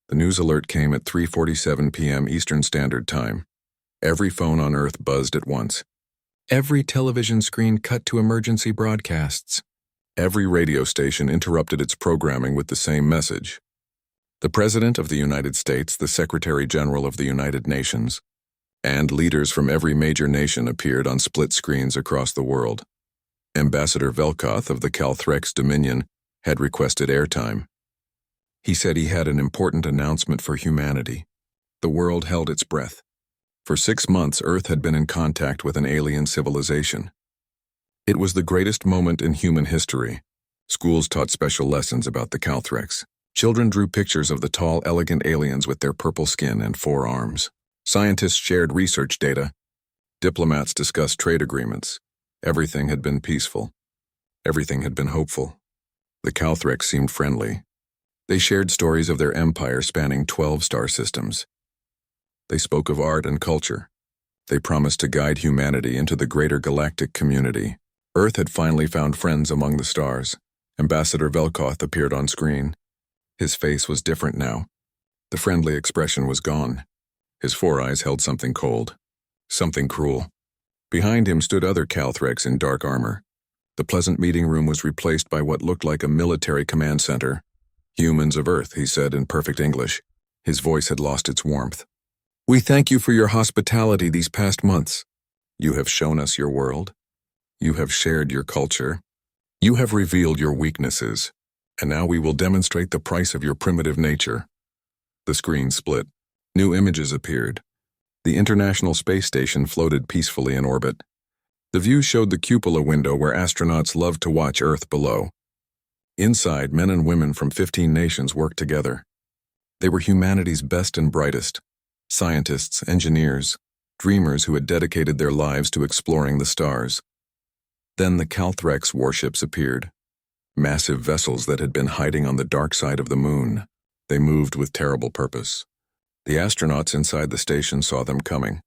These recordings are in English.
The news alert came at 3:47 p.m. Eastern Standard Time. Every phone on Earth buzzed at once. Every television screen cut to emergency broadcasts. Every radio station interrupted its programming with the same message. The President of the United States, the Secretary General of the United Nations, and leaders from every major nation appeared on split screens across the world. Ambassador Velkoth of the Calthrex Dominion had requested airtime. He said he had an important announcement for humanity. The world held its breath. For 6 months, Earth had been in contact with an alien civilization. It was the greatest moment in human history. Schools taught special lessons about the Calthrex. Children drew pictures of the tall, elegant aliens with their purple skin and 4 arms. Scientists shared research data. Diplomats discussed trade agreements. Everything had been peaceful. Everything had been hopeful. The Calthrex seemed friendly. They shared stories of their empire spanning 12 star systems. They spoke of art and culture. They promised to guide humanity into the greater galactic community. Earth had finally found friends among the stars. Ambassador Velkoth appeared on screen. His face was different now. The friendly expression was gone. His 4 eyes held something cold, something cruel. Behind him stood other Calthrex in dark armor. The pleasant meeting room was replaced by what looked like a military command center. "Humans of Earth," he said in perfect English. His voice had lost its warmth. "We thank you for your hospitality these past months. You have shown us your world. You have shared your culture. You have revealed your weaknesses. And now we will demonstrate the price of your primitive nature." The screen split. New images appeared. The International Space Station floated peacefully in orbit. The view showed the cupola window where astronauts loved to watch Earth below. Inside, men and women from 15 nations worked together. They were humanity's best and brightest. Scientists, engineers, dreamers who had dedicated their lives to exploring the stars. Then the Calthrex warships appeared. Massive vessels that had been hiding on the dark side of the moon. They moved with terrible purpose. The astronauts inside the station saw them coming.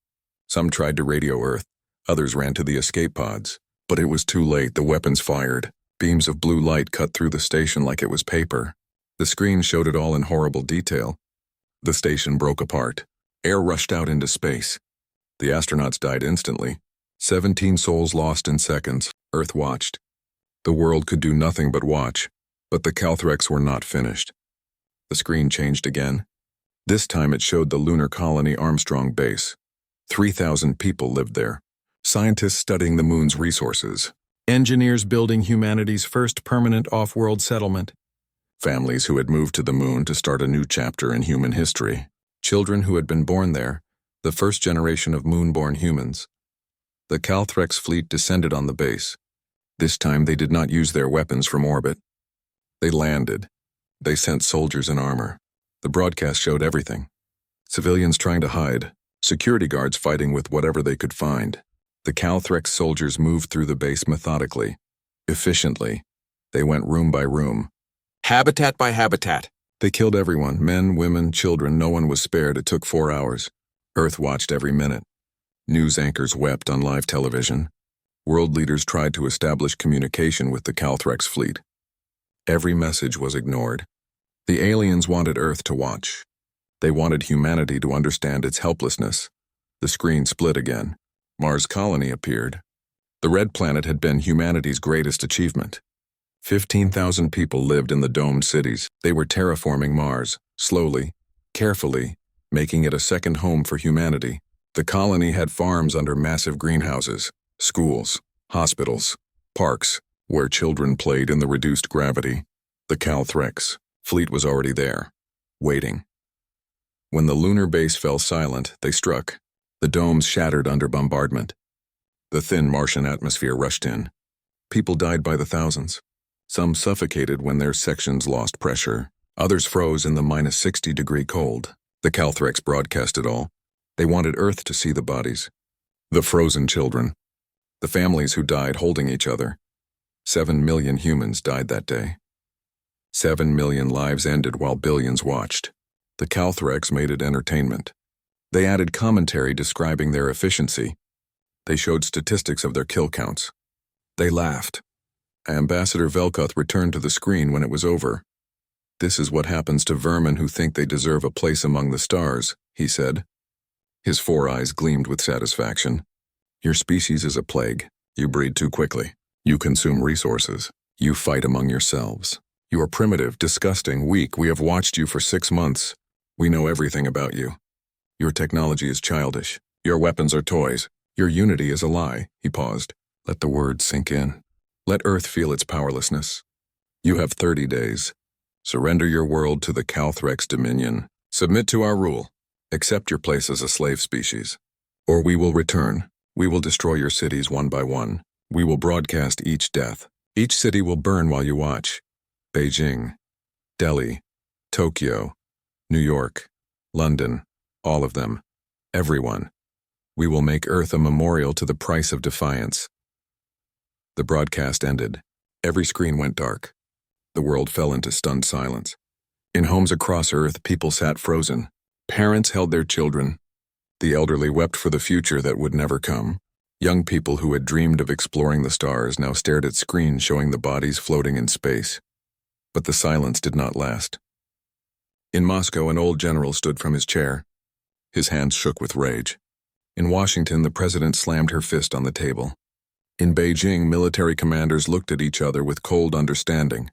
Some tried to radio Earth, others ran to the escape pods. But it was too late. The weapons fired. Beams of blue light cut through the station like it was paper. The screen showed it all in horrible detail. The station broke apart. Air rushed out into space. The astronauts died instantly. 17 souls lost in seconds. Earth watched. The world could do nothing but watch, but the Calthrex were not finished. The screen changed again. This time it showed the lunar colony Armstrong Base. 3,000 people lived there. Scientists studying the moon's resources. Engineers building humanity's first permanent off-world settlement. Families who had moved to the moon to start a new chapter in human history. Children who had been born there, the first generation of moon-born humans. The Calthrex fleet descended on the base. This time they did not use their weapons from orbit. They landed. They sent soldiers in armor. The broadcast showed everything. Civilians trying to hide. Security guards fighting with whatever they could find. The Calthrex soldiers moved through the base methodically, efficiently. They went room by room. Habitat by habitat. They killed everyone, men, women, children. No one was spared. It took 4 hours. Earth watched every minute. News anchors wept on live television. World leaders tried to establish communication with the Calthrex fleet. Every message was ignored. The aliens wanted Earth to watch. They wanted humanity to understand its helplessness. The screen split again. Mars colony appeared. The red planet had been humanity's greatest achievement. 15,000 people lived in the domed cities. They were terraforming Mars, slowly, carefully, making it a second home for humanity. The colony had farms under massive greenhouses, schools, hospitals, parks, where children played in the reduced gravity. The Calthrex fleet was already there, waiting. When the lunar base fell silent, they struck. The domes shattered under bombardment. The thin Martian atmosphere rushed in. People died by the thousands. Some suffocated when their sections lost pressure. Others froze in the -60-degree cold. The Calthrex broadcast it all. They wanted Earth to see the bodies. The frozen children. The families who died holding each other. 7 million humans died that day. 7 million lives ended while billions watched. The Calthrex made it entertainment. They added commentary describing their efficiency. They showed statistics of their kill counts. They laughed. Ambassador Velkoth returned to the screen when it was over. "This is what happens to vermin who think they deserve a place among the stars," he said. His 4 eyes gleamed with satisfaction. "Your species is a plague. You breed too quickly. You consume resources. You fight among yourselves. You are primitive, disgusting, weak. We have watched you for 6 months. We know everything about you. Your technology is childish. Your weapons are toys. Your unity is a lie." He paused. Let the words sink in. Let Earth feel its powerlessness. "You have 30 days. Surrender your world to the Calthrex Dominion. Submit to our rule. Accept your place as a slave species. Or we will return. We will destroy your cities one by one. We will broadcast each death. Each city will burn while you watch. Beijing, Delhi, Tokyo, New York, London, all of them. Everyone. We will make Earth a memorial to the price of defiance." The broadcast ended. Every screen went dark. The world fell into stunned silence. In homes across Earth, people sat frozen. Parents held their children. The elderly wept for the future that would never come. Young people who had dreamed of exploring the stars now stared at screens showing the bodies floating in space. But the silence did not last. In Moscow, an old general stood from his chair. His hands shook with rage. In Washington, the president slammed her fist on the table. In Beijing, military commanders looked at each other with cold understanding.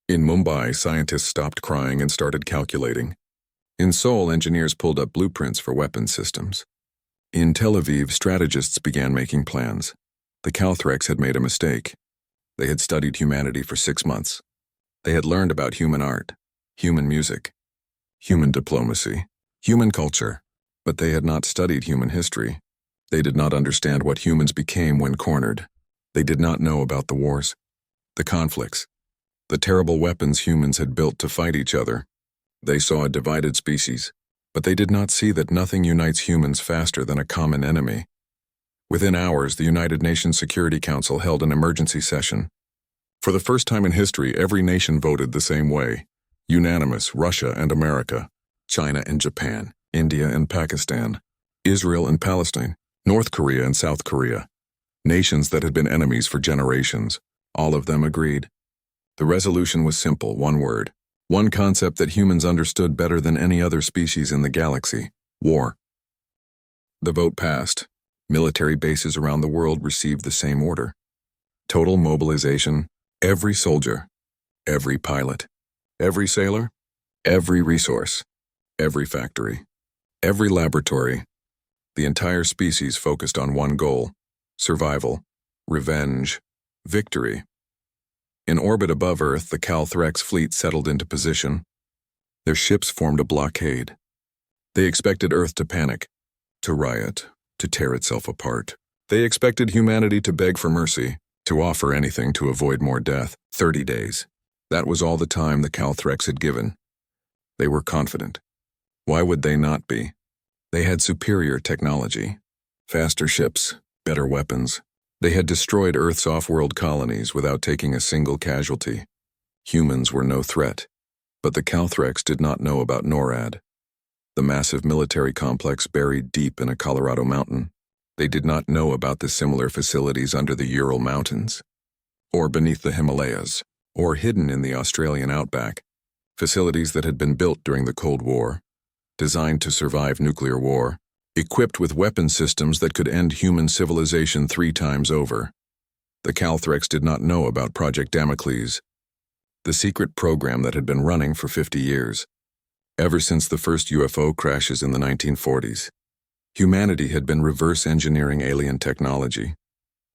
In Mumbai, scientists stopped crying and started calculating. In Seoul, engineers pulled up blueprints for weapons systems. In Tel Aviv, strategists began making plans. The Calthrex had made a mistake. They had studied humanity for 6 months. They had learned about human art, human music, human diplomacy, human culture, but they had not studied human history. They did not understand what humans became when cornered. They did not know about the wars, the conflicts, the terrible weapons humans had built to fight each other. They saw a divided species, but they did not see that nothing unites humans faster than a common enemy. Within hours, the United Nations Security Council held an emergency session. For the first time in history, every nation voted the same way. Unanimous: Russia and America, China and Japan, India and Pakistan, Israel and Palestine, North Korea and South Korea. Nations that had been enemies for generations. All of them agreed. The resolution was simple, one word. One concept that humans understood better than any other species in the galaxy: war. The vote passed. Military bases around the world received the same order. Total mobilization. Every soldier, every pilot, every sailor, every resource, every factory, every laboratory. The entire species focused on one goal: survival, revenge, victory. In orbit above Earth, the Calthrex fleet settled into position. Their ships formed a blockade. They expected Earth to panic, to riot, to tear itself apart. They expected humanity to beg for mercy, to offer anything to avoid more death. 30 days. That was all the time the Calthrex had given. They were confident. Why would they not be? They had superior technology, faster ships, better weapons. They had destroyed Earth's off-world colonies without taking a single casualty. Humans were no threat. But the Calthrex did not know about NORAD, the massive military complex buried deep in a Colorado mountain. They did not know about the similar facilities under the Ural Mountains, or beneath the Himalayas, or hidden in the Australian outback, facilities that had been built during the Cold War, designed to survive nuclear war, equipped with weapon systems that could end human civilization 3 times over. The Calthrex did not know about Project Damocles, the secret program that had been running for 50 years. Ever since the first UFO crashes in the 1940s, humanity had been reverse engineering alien technology.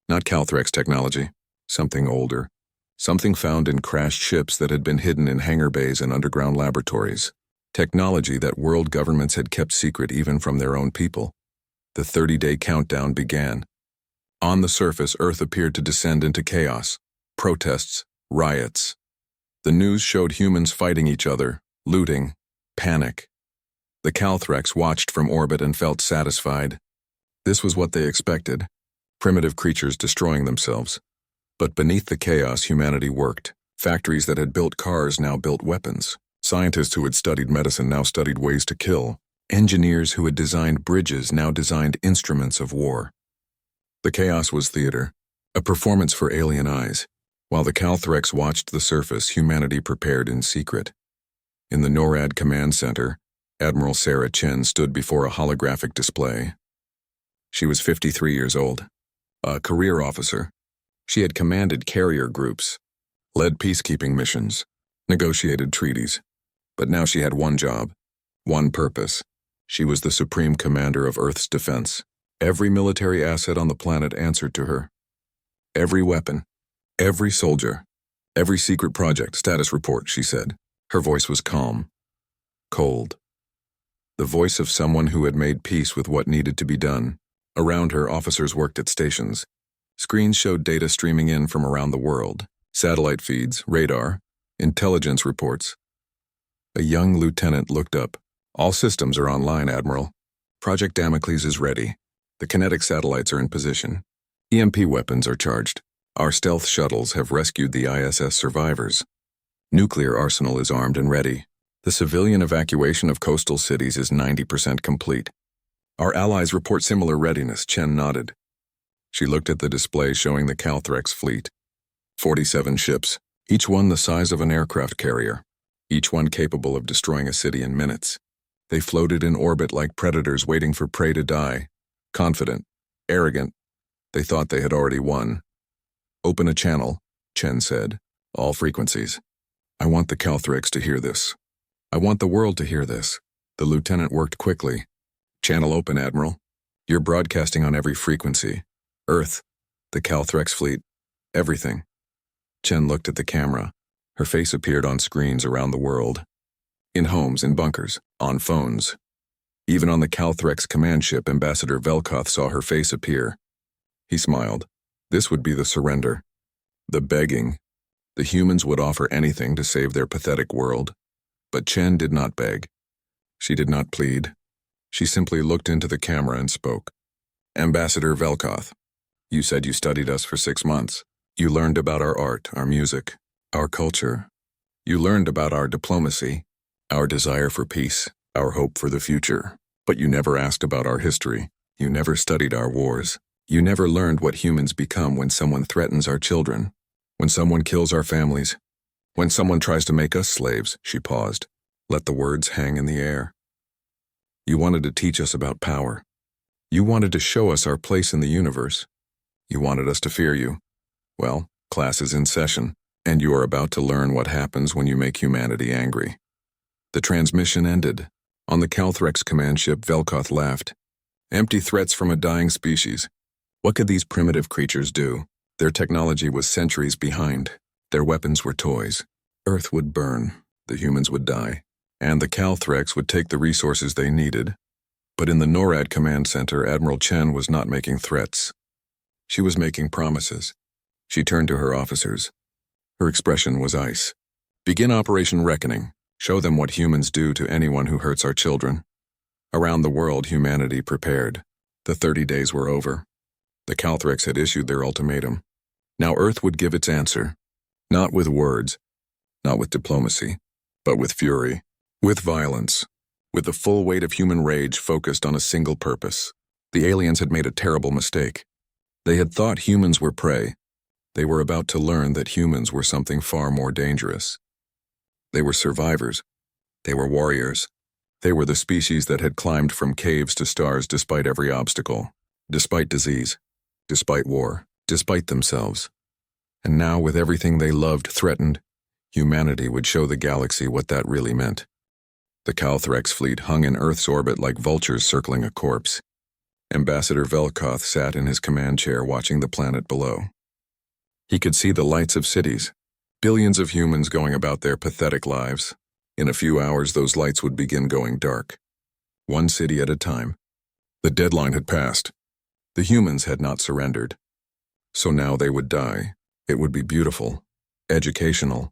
Not Calthrex technology, something older, something found in crashed ships that had been hidden in hangar bays and underground laboratories. Technology that world governments had kept secret even from their own people. The 30-day countdown began. On the surface, Earth appeared to descend into chaos, protests, riots. The news showed humans fighting each other, looting, panic. The Calthrex watched from orbit and felt satisfied. This was what they expected: primitive creatures destroying themselves. But beneath the chaos, humanity worked. Factories that had built cars now built weapons. Scientists who had studied medicine now studied ways to kill. Engineers who had designed bridges now designed instruments of war. The chaos was theater, a performance for alien eyes. While the Calthrex watched the surface, humanity prepared in secret. In the NORAD command center, Admiral Sarah Chen stood before a holographic display. She was 53 years old, a career officer. She had commanded carrier groups, led peacekeeping missions, negotiated treaties. But now she had one job, one purpose. She was the supreme commander of Earth's defense. Every military asset on the planet answered to her. Every weapon, every soldier, every secret project status report, she said. Her voice was calm, cold. The voice of someone who had made peace with what needed to be done. Around her, officers worked at stations. Screens showed data streaming in from around the world. Satellite feeds, radar, intelligence reports. A young lieutenant looked up. All systems are online, Admiral. Project Damocles is ready. The kinetic satellites are in position. EMP weapons are charged. Our stealth shuttles have rescued the ISS survivors. Nuclear arsenal is armed and ready. The civilian evacuation of coastal cities is 90% complete. Our allies report similar readiness, Chen nodded. She looked at the display showing the Calthrex fleet. 47 ships, each one the size of an aircraft carrier, each one capable of destroying a city in minutes. They floated in orbit like predators waiting for prey to die. Confident, arrogant, they thought they had already won. Open a channel, Chen said. All frequencies. I want the Calthrex to hear this. I want the world to hear this. The lieutenant worked quickly. Channel open, Admiral. You're broadcasting on every frequency. Earth, the Calthrex fleet, everything. Chen looked at the camera. Her face appeared on screens around the world. In homes, in bunkers, on phones. Even on the Calthrex command ship, Ambassador Velkoth saw her face appear. He smiled. This would be the surrender. The begging. The humans would offer anything to save their pathetic world. But Chen did not beg. She did not plead. She simply looked into the camera and spoke. Ambassador Velkoth, you said you studied us for 6 months. You learned about our art, our music, our culture. You learned about our diplomacy, our desire for peace, our hope for the future. But you never asked about our history. You never studied our wars. You never learned what humans become when someone threatens our children, when someone kills our families, when someone tries to make us slaves. She paused, let the words hang in the air. You wanted to teach us about power. You wanted to show us our place in the universe. You wanted us to fear you. Well, class is in session, and you are about to learn what happens when you make humanity angry. The transmission ended. On the Calthrex command ship, Velkoth laughed. Empty threats from a dying species. What could these primitive creatures do? Their technology was centuries behind. Their weapons were toys. Earth would burn. The humans would die. And the Calthrex would take the resources they needed. But in the NORAD command center, Admiral Chen was not making threats. She was making promises. She turned to her officers. Her expression was ice. Begin Operation Reckoning. Show them what humans do to anyone who hurts our children. Around the world, humanity prepared. The 30 days were over. The Calthrex had issued their ultimatum. Now Earth would give its answer. Not with words, not with diplomacy, but with fury, with violence, with the full weight of human rage focused on a single purpose. The aliens had made a terrible mistake. They had thought humans were prey. They were about to learn that humans were something far more dangerous. They were survivors. They were warriors. They were the species that had climbed from caves to stars despite every obstacle, despite disease, despite war, despite themselves. And now, with everything they loved threatened, humanity would show the galaxy what that really meant. The Calthrex fleet hung in Earth's orbit like vultures circling a corpse. Ambassador Velkoth sat in his command chair watching the planet below. He could see the lights of cities, billions of humans going about their pathetic lives. In a few hours, those lights would begin going dark, one city at a time. The deadline had passed. The humans had not surrendered. So now they would die. It would be beautiful, educational.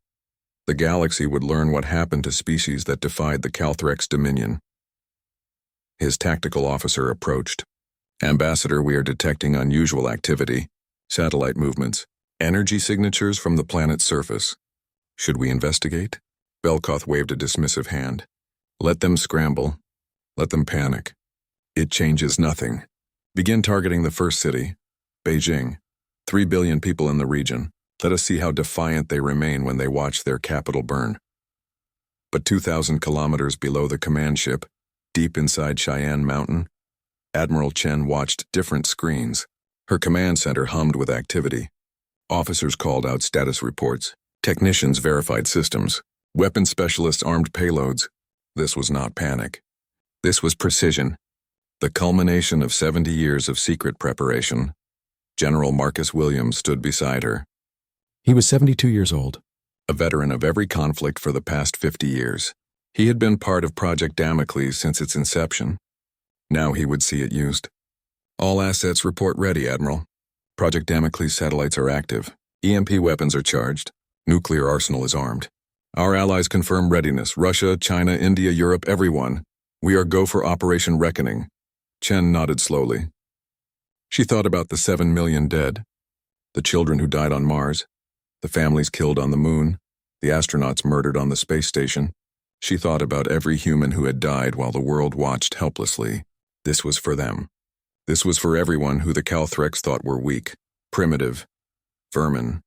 The galaxy would learn what happened to species that defied the Calthrex dominion. His tactical officer approached. Ambassador, we are detecting unusual activity, satellite movements, energy signatures from the planet's surface. Should we investigate? Velkoth waved a dismissive hand. Let them scramble. Let them panic. It changes nothing. Begin targeting the first city, Beijing. 3 billion people in the region. Let us see how defiant they remain when they watch their capital burn. But 2,000 kilometers below the command ship, deep inside Cheyenne Mountain, Admiral Chen watched different screens. Her command center hummed with activity. Officers called out status reports. Technicians verified systems. Weapons specialists armed payloads. This was not panic. This was precision. The culmination of 70 years of secret preparation. General Marcus Williams stood beside her. He was 72 years old, a veteran of every conflict for the past 50 years. He had been part of Project Damocles since its inception. Now he would see it used. All assets report ready, Admiral. Project Damocles satellites are active. EMP weapons are charged. Nuclear arsenal is armed. Our allies confirm readiness. Russia, China, India, Europe, everyone. We are go for Operation Reckoning. Chen nodded slowly. She thought about the 7 million dead. The children who died on Mars. The families killed on the moon. The astronauts murdered on the space station. She thought about every human who had died while the world watched helplessly. This was for them. This was for everyone who the Calthrex thought were weak, primitive, vermin.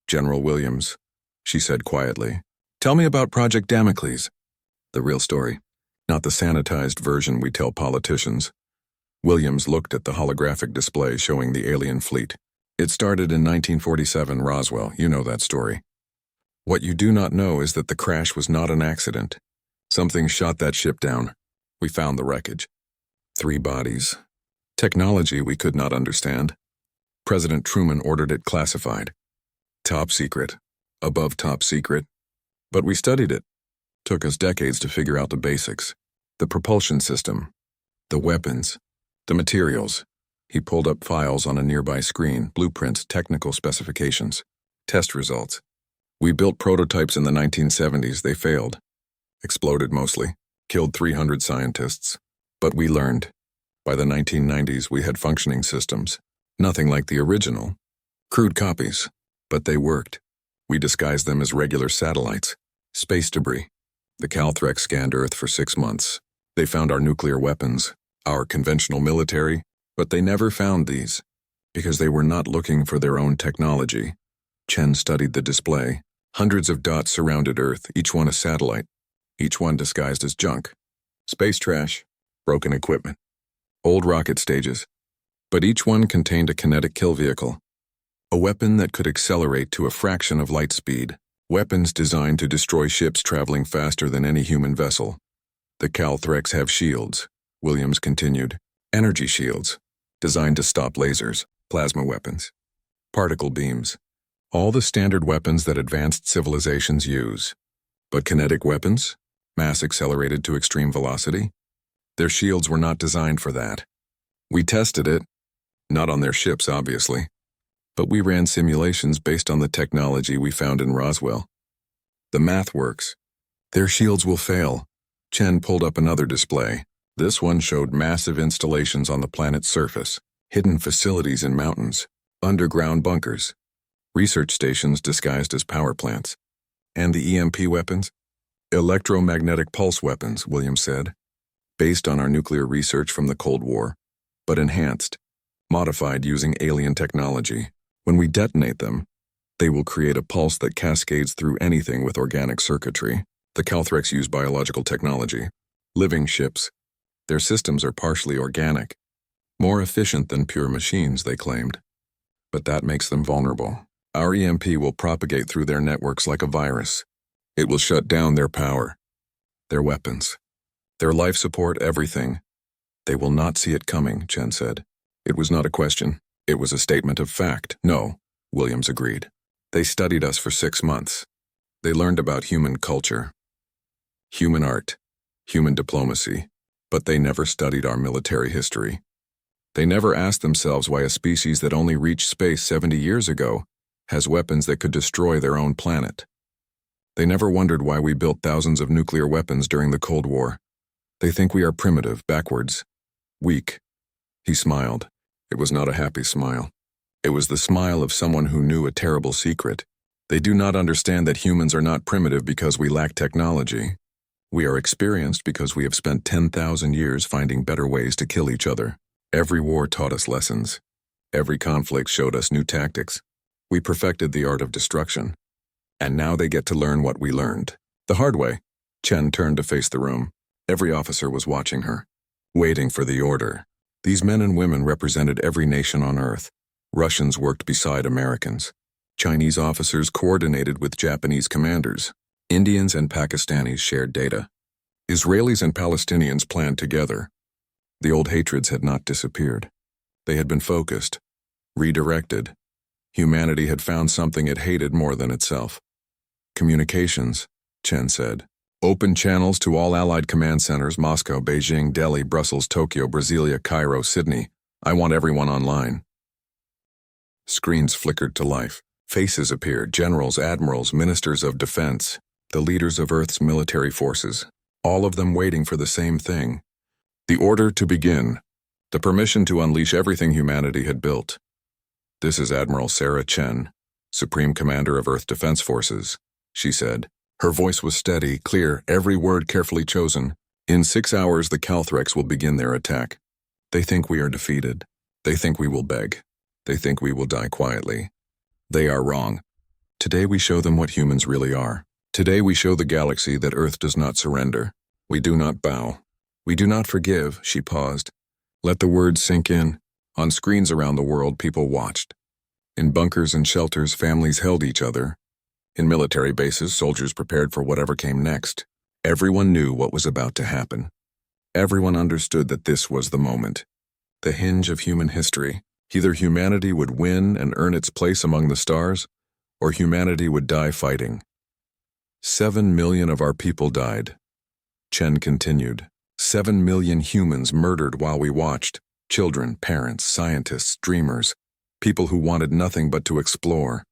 General Williams, she said quietly. Tell me about Project Damocles. The real story, not the sanitized version we tell politicians. Williams looked at the holographic display showing the alien fleet. It started in 1947, Roswell. You know that story. What you do not know is that the crash was not an accident. Something shot that ship down. We found the wreckage. 3 bodies. Technology we could not understand. President Truman ordered it classified. Top secret. Above top secret. But we studied it. Took us decades to figure out the basics. The propulsion system. The weapons. The materials. He pulled up files on a nearby screen, blueprints, technical specifications, test results. We built prototypes in the 1970s. They failed. Exploded mostly. Killed 300 scientists. But we learned. By the 1990s, we had functioning systems. Nothing like the original. Crude copies. But they worked. We disguised them as regular satellites. Space debris. The Calthrex scanned Earth for 6 months. They found our nuclear weapons, our conventional military, but they never found these, because they were not looking for their own technology. Chen studied the display. Hundreds of dots surrounded Earth, each one a satellite, each one disguised as junk. Space trash, broken equipment, old rocket stages. But each one contained a kinetic kill vehicle, a weapon that could accelerate to a fraction of light speed, weapons designed to destroy ships traveling faster than any human vessel. The Calthrex have shields, Williams continued, energy shields, designed to stop lasers, plasma weapons, particle beams, all the standard weapons that advanced civilizations use. But kinetic weapons, mass accelerated to extreme velocity, their shields were not designed for that. We tested it, not on their ships, obviously, but we ran simulations based on the technology we found in Roswell. The math works. Their shields will fail. Chen pulled up another display. This one showed massive installations on the planet's surface, hidden facilities in mountains, underground bunkers, research stations disguised as power plants. And the EMP weapons? Electromagnetic pulse weapons, Williams said, based on our nuclear research from the Cold War, but enhanced, modified using alien technology. When we detonate them, they will create a pulse that cascades through anything with organic circuitry. The Calthrex use biological technology. Living ships. Their systems are partially organic. More efficient than pure machines, they claimed. But that makes them vulnerable. Our EMP will propagate through their networks like a virus. It will shut down their power, their weapons, their life support, everything. They will not see it coming, Chen said. It was not a question. It was a statement of fact. No, Williams agreed. They studied us for 6 months. They learned about human culture, human art, human diplomacy, but they never studied our military history. They never asked themselves why a species that only reached space 70 years ago has weapons that could destroy their own planet. They never wondered why we built thousands of nuclear weapons during the Cold War. They think we are primitive, backwards, weak. He smiled. It was not a happy smile. It was the smile of someone who knew a terrible secret. They do not understand that humans are not primitive because we lack technology. We are experienced because we have spent 10,000 years finding better ways to kill each other. Every war taught us lessons. Every conflict showed us new tactics. We perfected the art of destruction. And now they get to learn what we learned. The hard way. Chen turned to face the room. Every officer was watching her, waiting for the order. These men and women represented every nation on Earth. Russians worked beside Americans. Chinese officers coordinated with Japanese commanders. Indians and Pakistanis shared data. Israelis and Palestinians planned together. The old hatreds had not disappeared. They had been focused, redirected. Humanity had found something it hated more than itself. Communications, Chen said. Open channels to all Allied command centers: Moscow, Beijing, Delhi, Brussels, Tokyo, Brasilia, Cairo, Sydney. I want everyone online. Screens flickered to life. Faces appeared: generals, admirals, ministers of defense, the leaders of Earth's military forces, all of them waiting for the same thing. The order to begin. The permission to unleash everything humanity had built. This is Admiral Sarah Chen, Supreme Commander of Earth Defense Forces, she said. Her voice was steady, clear, every word carefully chosen. In 6 hours, the Calthrex will begin their attack. They think we are defeated. They think we will beg. They think we will die quietly. They are wrong. Today we show them what humans really are. Today we show the galaxy that Earth does not surrender. We do not bow. We do not forgive. She paused. Let the words sink in. On screens around the world, people watched. In bunkers and shelters, families held each other. In military bases, soldiers prepared for whatever came next. Everyone knew what was about to happen. Everyone understood that this was the moment. The hinge of human history. Either humanity would win and earn its place among the stars, or humanity would die fighting. 7 million of our people died. Chen continued. 7 million humans murdered while we watched. Children, parents, scientists, dreamers. People who wanted nothing but to explore.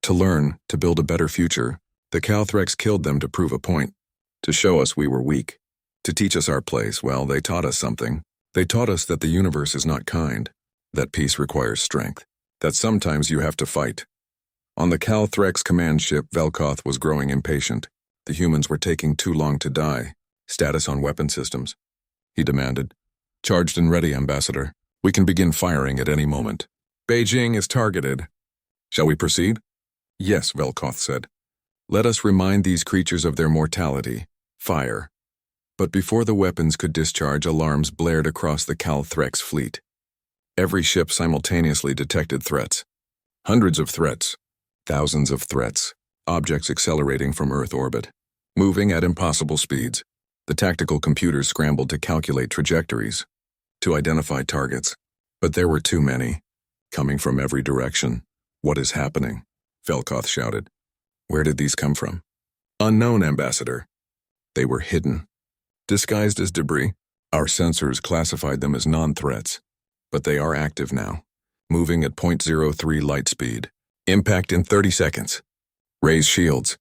To learn, to build a better future. The Calthrex killed them to prove a point. To show us we were weak. To teach us our place. Well, they taught us something. They taught us that the universe is not kind. That peace requires strength. That sometimes you have to fight. On the Calthrex command ship, Velkoth was growing impatient. The humans were taking too long to die. Status on weapon systems, he demanded. Charged and ready, Ambassador. We can begin firing at any moment. Beijing is targeted. Shall we proceed? Yes, Velkoth said. Let us remind these creatures of their mortality. Fire. But before the weapons could discharge, alarms blared across the Calthrex fleet. Every ship simultaneously detected threats. Hundreds of threats. Thousands of threats. Objects accelerating from Earth orbit. Moving at impossible speeds. The tactical computers scrambled to calculate trajectories. To identify targets. But there were too many. Coming from every direction. What is happening? Velkoth shouted. Where did these come from? Unknown, Ambassador. They were hidden. Disguised as debris. Our sensors classified them as non-threats. But they are active now. Moving at 0.03 light speed. Impact in 30 seconds. Raise shields.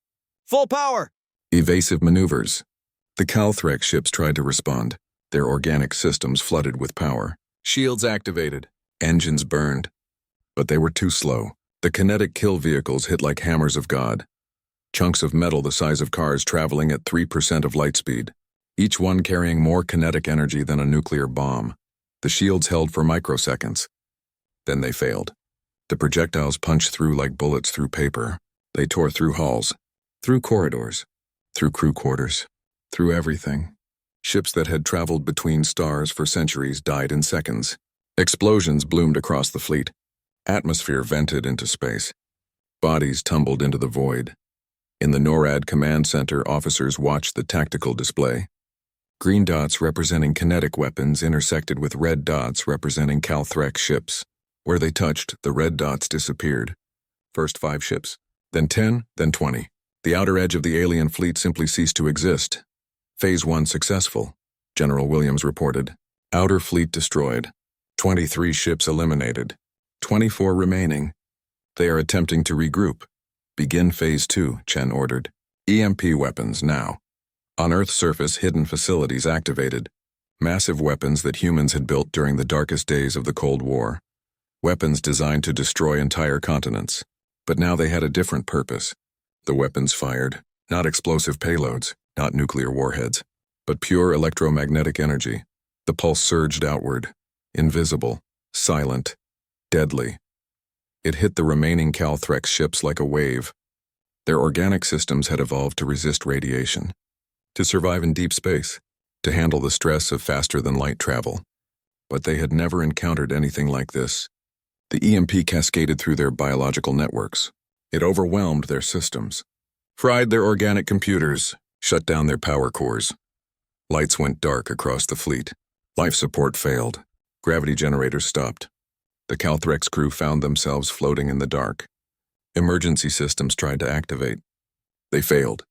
Full power! Evasive maneuvers. The Calthrex ships tried to respond. Their organic systems flooded with power. Shields activated. Engines burned. But they were too slow. The kinetic kill vehicles hit like hammers of God. Chunks of metal the size of cars traveling at 3% of light speed. Each one carrying more kinetic energy than a nuclear bomb. The shields held for microseconds. Then they failed. The projectiles punched through like bullets through paper. They tore through halls, through corridors, through crew quarters, through everything. Ships that had traveled between stars for centuries died in seconds. Explosions bloomed across the fleet. Atmosphere vented into space. Bodies tumbled into the void. In the NORAD command center, officers watched the tactical display. Green dots representing kinetic weapons intersected with red dots representing Calthrex ships. Where they touched, the red dots disappeared. First 5 ships, then 10, then 20. The outer edge of the alien fleet simply ceased to exist. Phase 1 successful, General Williams reported. Outer fleet destroyed. 23 ships eliminated. 24 remaining. They are attempting to regroup. Begin Phase 2, Chen ordered. EMP weapons now. On Earth's surface, hidden facilities activated. Massive weapons that humans had built during the darkest days of the Cold War. Weapons designed to destroy entire continents. But now they had a different purpose. The weapons fired, not explosive payloads, not nuclear warheads, but pure electromagnetic energy. The pulse surged outward, invisible, silent, deadly. It hit the remaining Calthrex ships like a wave. Their organic systems had evolved to resist radiation. to survive in deep space, to handle the stress of faster-than-light travel. But they had never encountered anything like this. The EMP cascaded through their biological networks. It overwhelmed their systems, fried their organic computers, shut down their power cores. Lights went dark across the fleet. Life support failed. Gravity generators stopped. The Calthrex crew found themselves floating in the dark. Emergency systems tried to activate. They failed.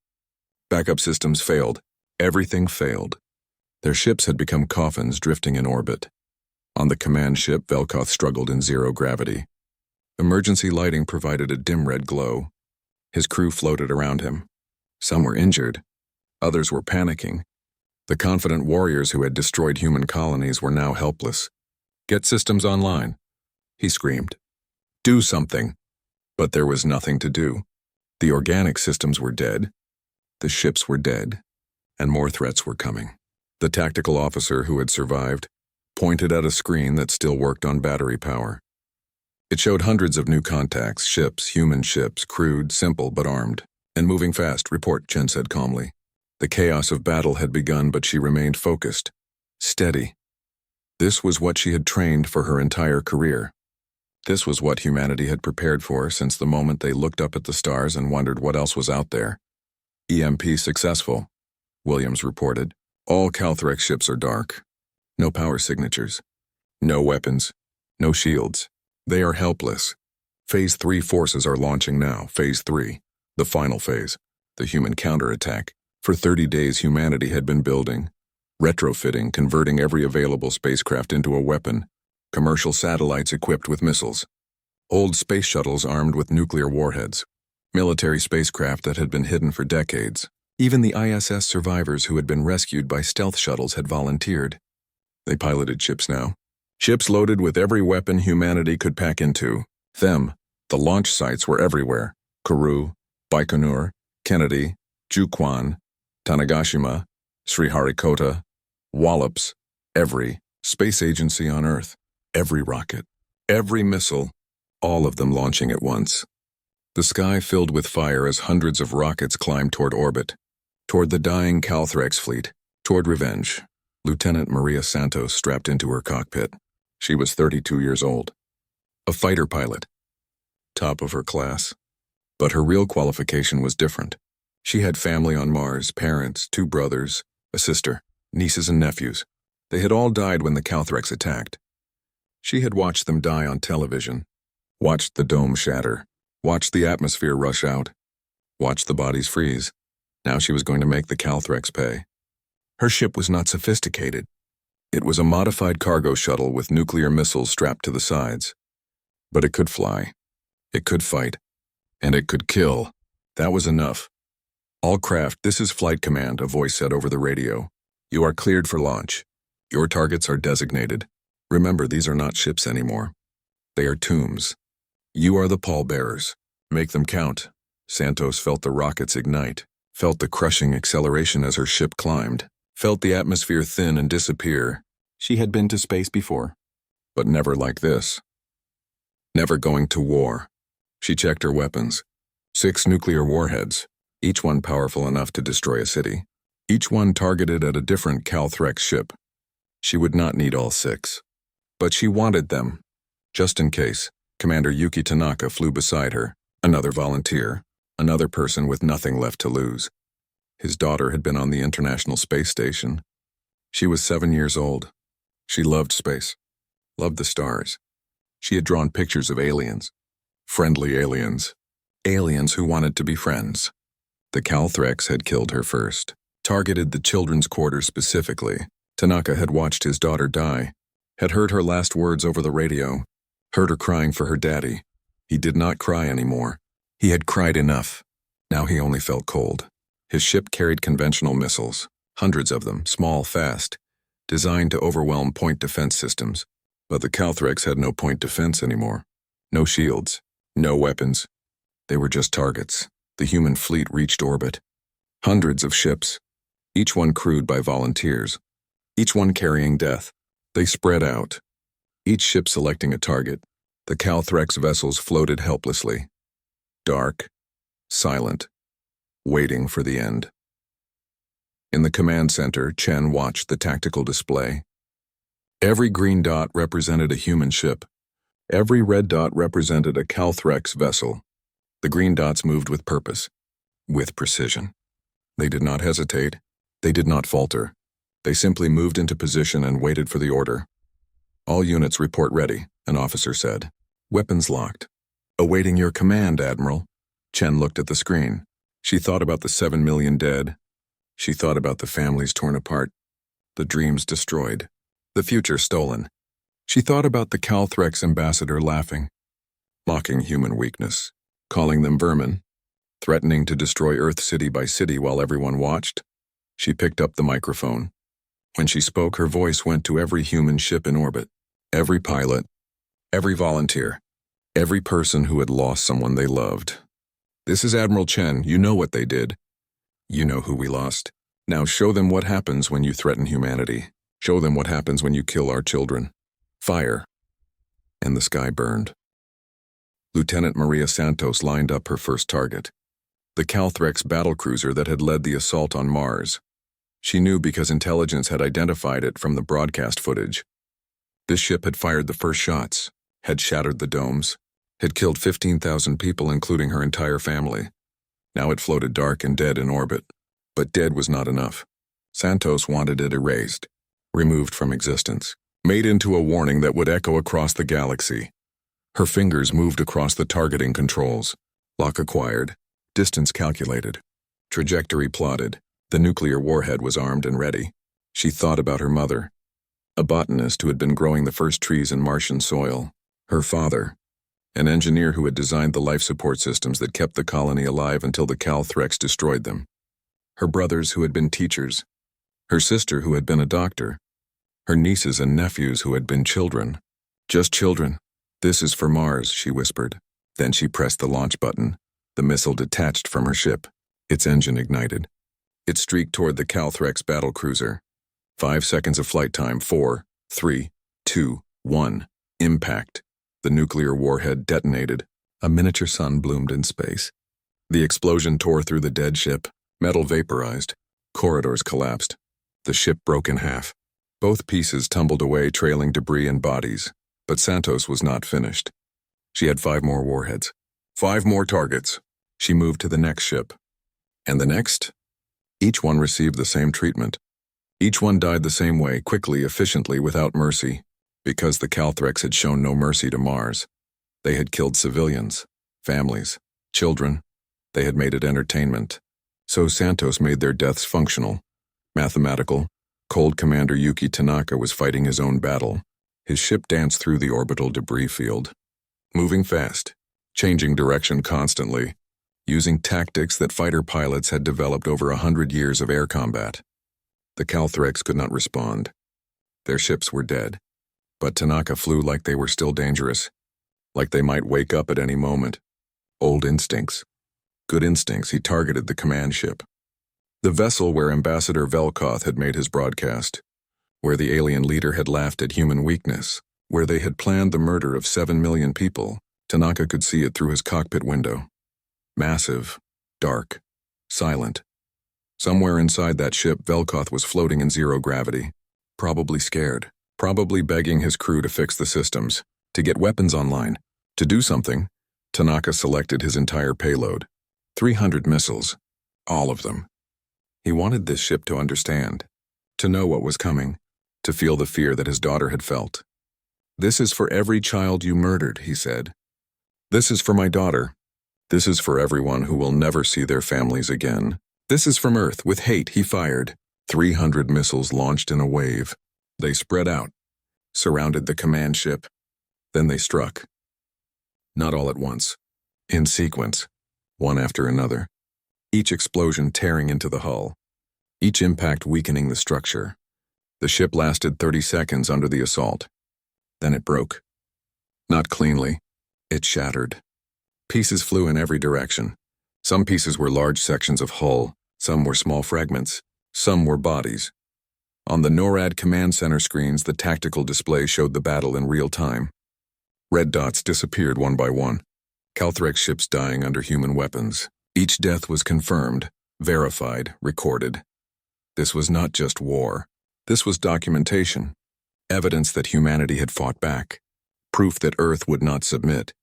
Backup systems failed. Everything failed. Their ships had become coffins drifting in orbit. On the command ship, Velkoth struggled in zero gravity. Emergency lighting provided a dim red glow. His crew floated around him. Some were injured. Others were panicking. The confident warriors who had destroyed human colonies were now helpless. "Get systems online," he screamed. "Do something." But there was nothing to do. The organic systems were dead. The ships were dead. And more threats were coming. The tactical officer who had survived pointed at a screen that still worked on battery power. It showed hundreds of new contacts, ships, human ships, crewed, simple but armed. "And moving fast," report, Chen said calmly. The chaos of battle had begun, but she remained focused, steady. This was what she had trained for her entire career. This was what humanity had prepared for since the moment they looked up at the stars and wondered what else was out there. "EMP successful," Williams reported. "All Calthrex ships are dark. No power signatures. No weapons. No shields. They are helpless. Phase 3 forces are launching now. Phase 3. The final phase. The human counterattack. For 30 days humanity had been building, retrofitting, converting every available spacecraft into a weapon. Commercial satellites equipped with missiles. Old space shuttles armed with nuclear warheads. Military spacecraft that had been hidden for decades. Even the ISS survivors who had been rescued by stealth shuttles had volunteered. They piloted ships now. Ships loaded with every weapon humanity could pack into them. The launch sites were everywhere. Kourou, Baikonur, Kennedy, Juquan, Tanegashima, Sriharikota, Wallops, every space agency on Earth, every rocket, every missile, all of them launching at once. The sky filled with fire as hundreds of rockets climbed toward orbit, toward the dying Calthrex fleet, toward revenge. Lieutenant Maria Santos strapped into her cockpit. She was 32 years old. A fighter pilot. Top of her class. But her real qualification was different. She had family on Mars, parents, 2 brothers, a sister, nieces and nephews. They had all died when the Calthrex attacked. She had watched them die on television, watched the dome shatter, watched the atmosphere rush out, watched the bodies freeze. Now she was going to make the Calthrex pay. Her ship was not sophisticated. It was a modified cargo shuttle with nuclear missiles strapped to the sides. But it could fly. It could fight. And it could kill. That was enough. "All craft, this is Flight Command," a voice said over the radio. "You are cleared for launch. Your targets are designated. Remember, these are not ships anymore. They are tombs. You are the pallbearers. Make them count." Santos felt the rockets ignite, felt the crushing acceleration as her ship climbed, felt the atmosphere thin and disappear. She had been to space before, but never like this. Never going to war. She checked her weapons. 6 nuclear warheads, each one powerful enough to destroy a city. Each one targeted at a different Calthrex ship. She would not need all 6. But she wanted them. Just in case, Commander Yuki Tanaka flew beside her, another volunteer, another person with nothing left to lose. His daughter had been on the International Space Station. She was 7 years old. She loved space, loved the stars. She had drawn pictures of aliens, friendly aliens, aliens who wanted to be friends. The Calthrex had killed her first, targeted the children's quarters specifically. Tanaka had watched his daughter die, had heard her last words over the radio, heard her crying for her daddy. He did not cry anymore. He had cried enough. Now he only felt cold. His ship carried conventional missiles, hundreds of them, small, fast, designed to overwhelm point defense systems. But the Calthrex had no point defense anymore. No shields, no weapons. They were just targets. The human fleet reached orbit. Hundreds of ships, each one crewed by volunteers, each one carrying death. They spread out, each ship selecting a target. The Calthrex vessels floated helplessly, dark, silent, waiting for the end. In the command center, Chen watched the tactical display. Every green dot represented a human ship. Every red dot represented a Calthrex vessel. The green dots moved with purpose, with precision. They did not hesitate. They did not falter. They simply moved into position and waited for the order. "All units report ready," an officer said. "Weapons locked." "Awaiting your command, Admiral." Chen looked at the screen. She thought about the 7 million dead. She thought about the families torn apart, the dreams destroyed, the future stolen. She thought about the Calthrex ambassador laughing, mocking human weakness, calling them vermin, threatening to destroy Earth city by city while everyone watched. She picked up the microphone. When she spoke, her voice went to every human ship in orbit, every pilot, every volunteer, every person who had lost someone they loved. "This is Admiral Chen. You know what they did. You know who we lost. Now show them what happens when you threaten humanity. Show them what happens when you kill our children. Fire." And the sky burned. Lieutenant Maria Santos lined up her first target, the Calthrex battlecruiser that had led the assault on Mars. She knew because intelligence had identified it from the broadcast footage. This ship had fired the first shots, had shattered the domes, had killed 15,000 people, including her entire family. Now it floated dark and dead in orbit. But dead was not enough. Santos wanted it erased, removed from existence, made into a warning that would echo across the galaxy. Her fingers moved across the targeting controls. Lock acquired, distance calculated, trajectory plotted. The nuclear warhead was armed and ready. She thought about her mother, a botanist who had been growing the first trees in Martian soil. Her father, an engineer who had designed the life support systems that kept the colony alive until the Calthrex destroyed them. Her brothers who had been teachers. Her sister who had been a doctor. Her nieces and nephews who had been children. Just children. "This is for Mars," she whispered. Then she pressed the launch button. The missile detached from her ship. Its engine ignited. It streaked toward the Calthrex battlecruiser. 5 seconds of flight time. 4, 3, 2, 1. Impact. The nuclear warhead detonated. A miniature sun bloomed in space. The explosion tore through the dead ship. Metal vaporized. Corridors collapsed. The ship broke in half. Both pieces tumbled away, trailing debris and bodies. But Santos was not finished. She had 5 more warheads. 5 more targets. She moved to the next ship. And the next? Each one received the same treatment. Each one died the same way, quickly, efficiently, without mercy, because the Calthrex had shown no mercy to Mars. They had killed civilians, families, children. They had made it entertainment. So Santos made their deaths functional, mathematical. Cold Commander Yuki Tanaka was fighting his own battle. His ship danced through the orbital debris field, moving fast, changing direction constantly, using tactics that fighter pilots had developed over 100 years of air combat. The Calthrex could not respond. Their ships were dead, but Tanaka flew like they were still dangerous, like they might wake up at any moment. Old instincts. Good instincts. He targeted the command ship, the vessel where Ambassador Velkoth had made his broadcast, where the alien leader had laughed at human weakness, where they had planned the murder of 7 million people. Tanaka could see it through his cockpit window. Massive, dark, silent. Somewhere inside that ship, Velkoth was floating in zero gravity, probably scared, probably begging his crew to fix the systems, to get weapons online, to do something. Tanaka selected his entire payload, 300 missiles, all of them. He wanted this ship to understand, to know what was coming, to feel the fear that his daughter had felt. "This is for every child you murdered," he said. "This is for my daughter. This is for everyone who will never see their families again. This is from Earth." With hate, he fired. 300 missiles launched in a wave. They spread out, surrounded the command ship. Then they struck. Not all at once. In sequence, one after another. Each explosion tearing into the hull. Each impact weakening the structure. The ship lasted 30 seconds under the assault. Then it broke. Not cleanly. It shattered. Pieces flew in every direction. Some pieces were large sections of hull, some were small fragments, some were bodies. On the NORAD command center screens, the tactical display showed the battle in real time. Red dots disappeared one by one. Calthrex ships dying under human weapons. Each death was confirmed, verified, recorded. This was not just war. This was documentation. Evidence that humanity had fought back. Proof that Earth would not submit,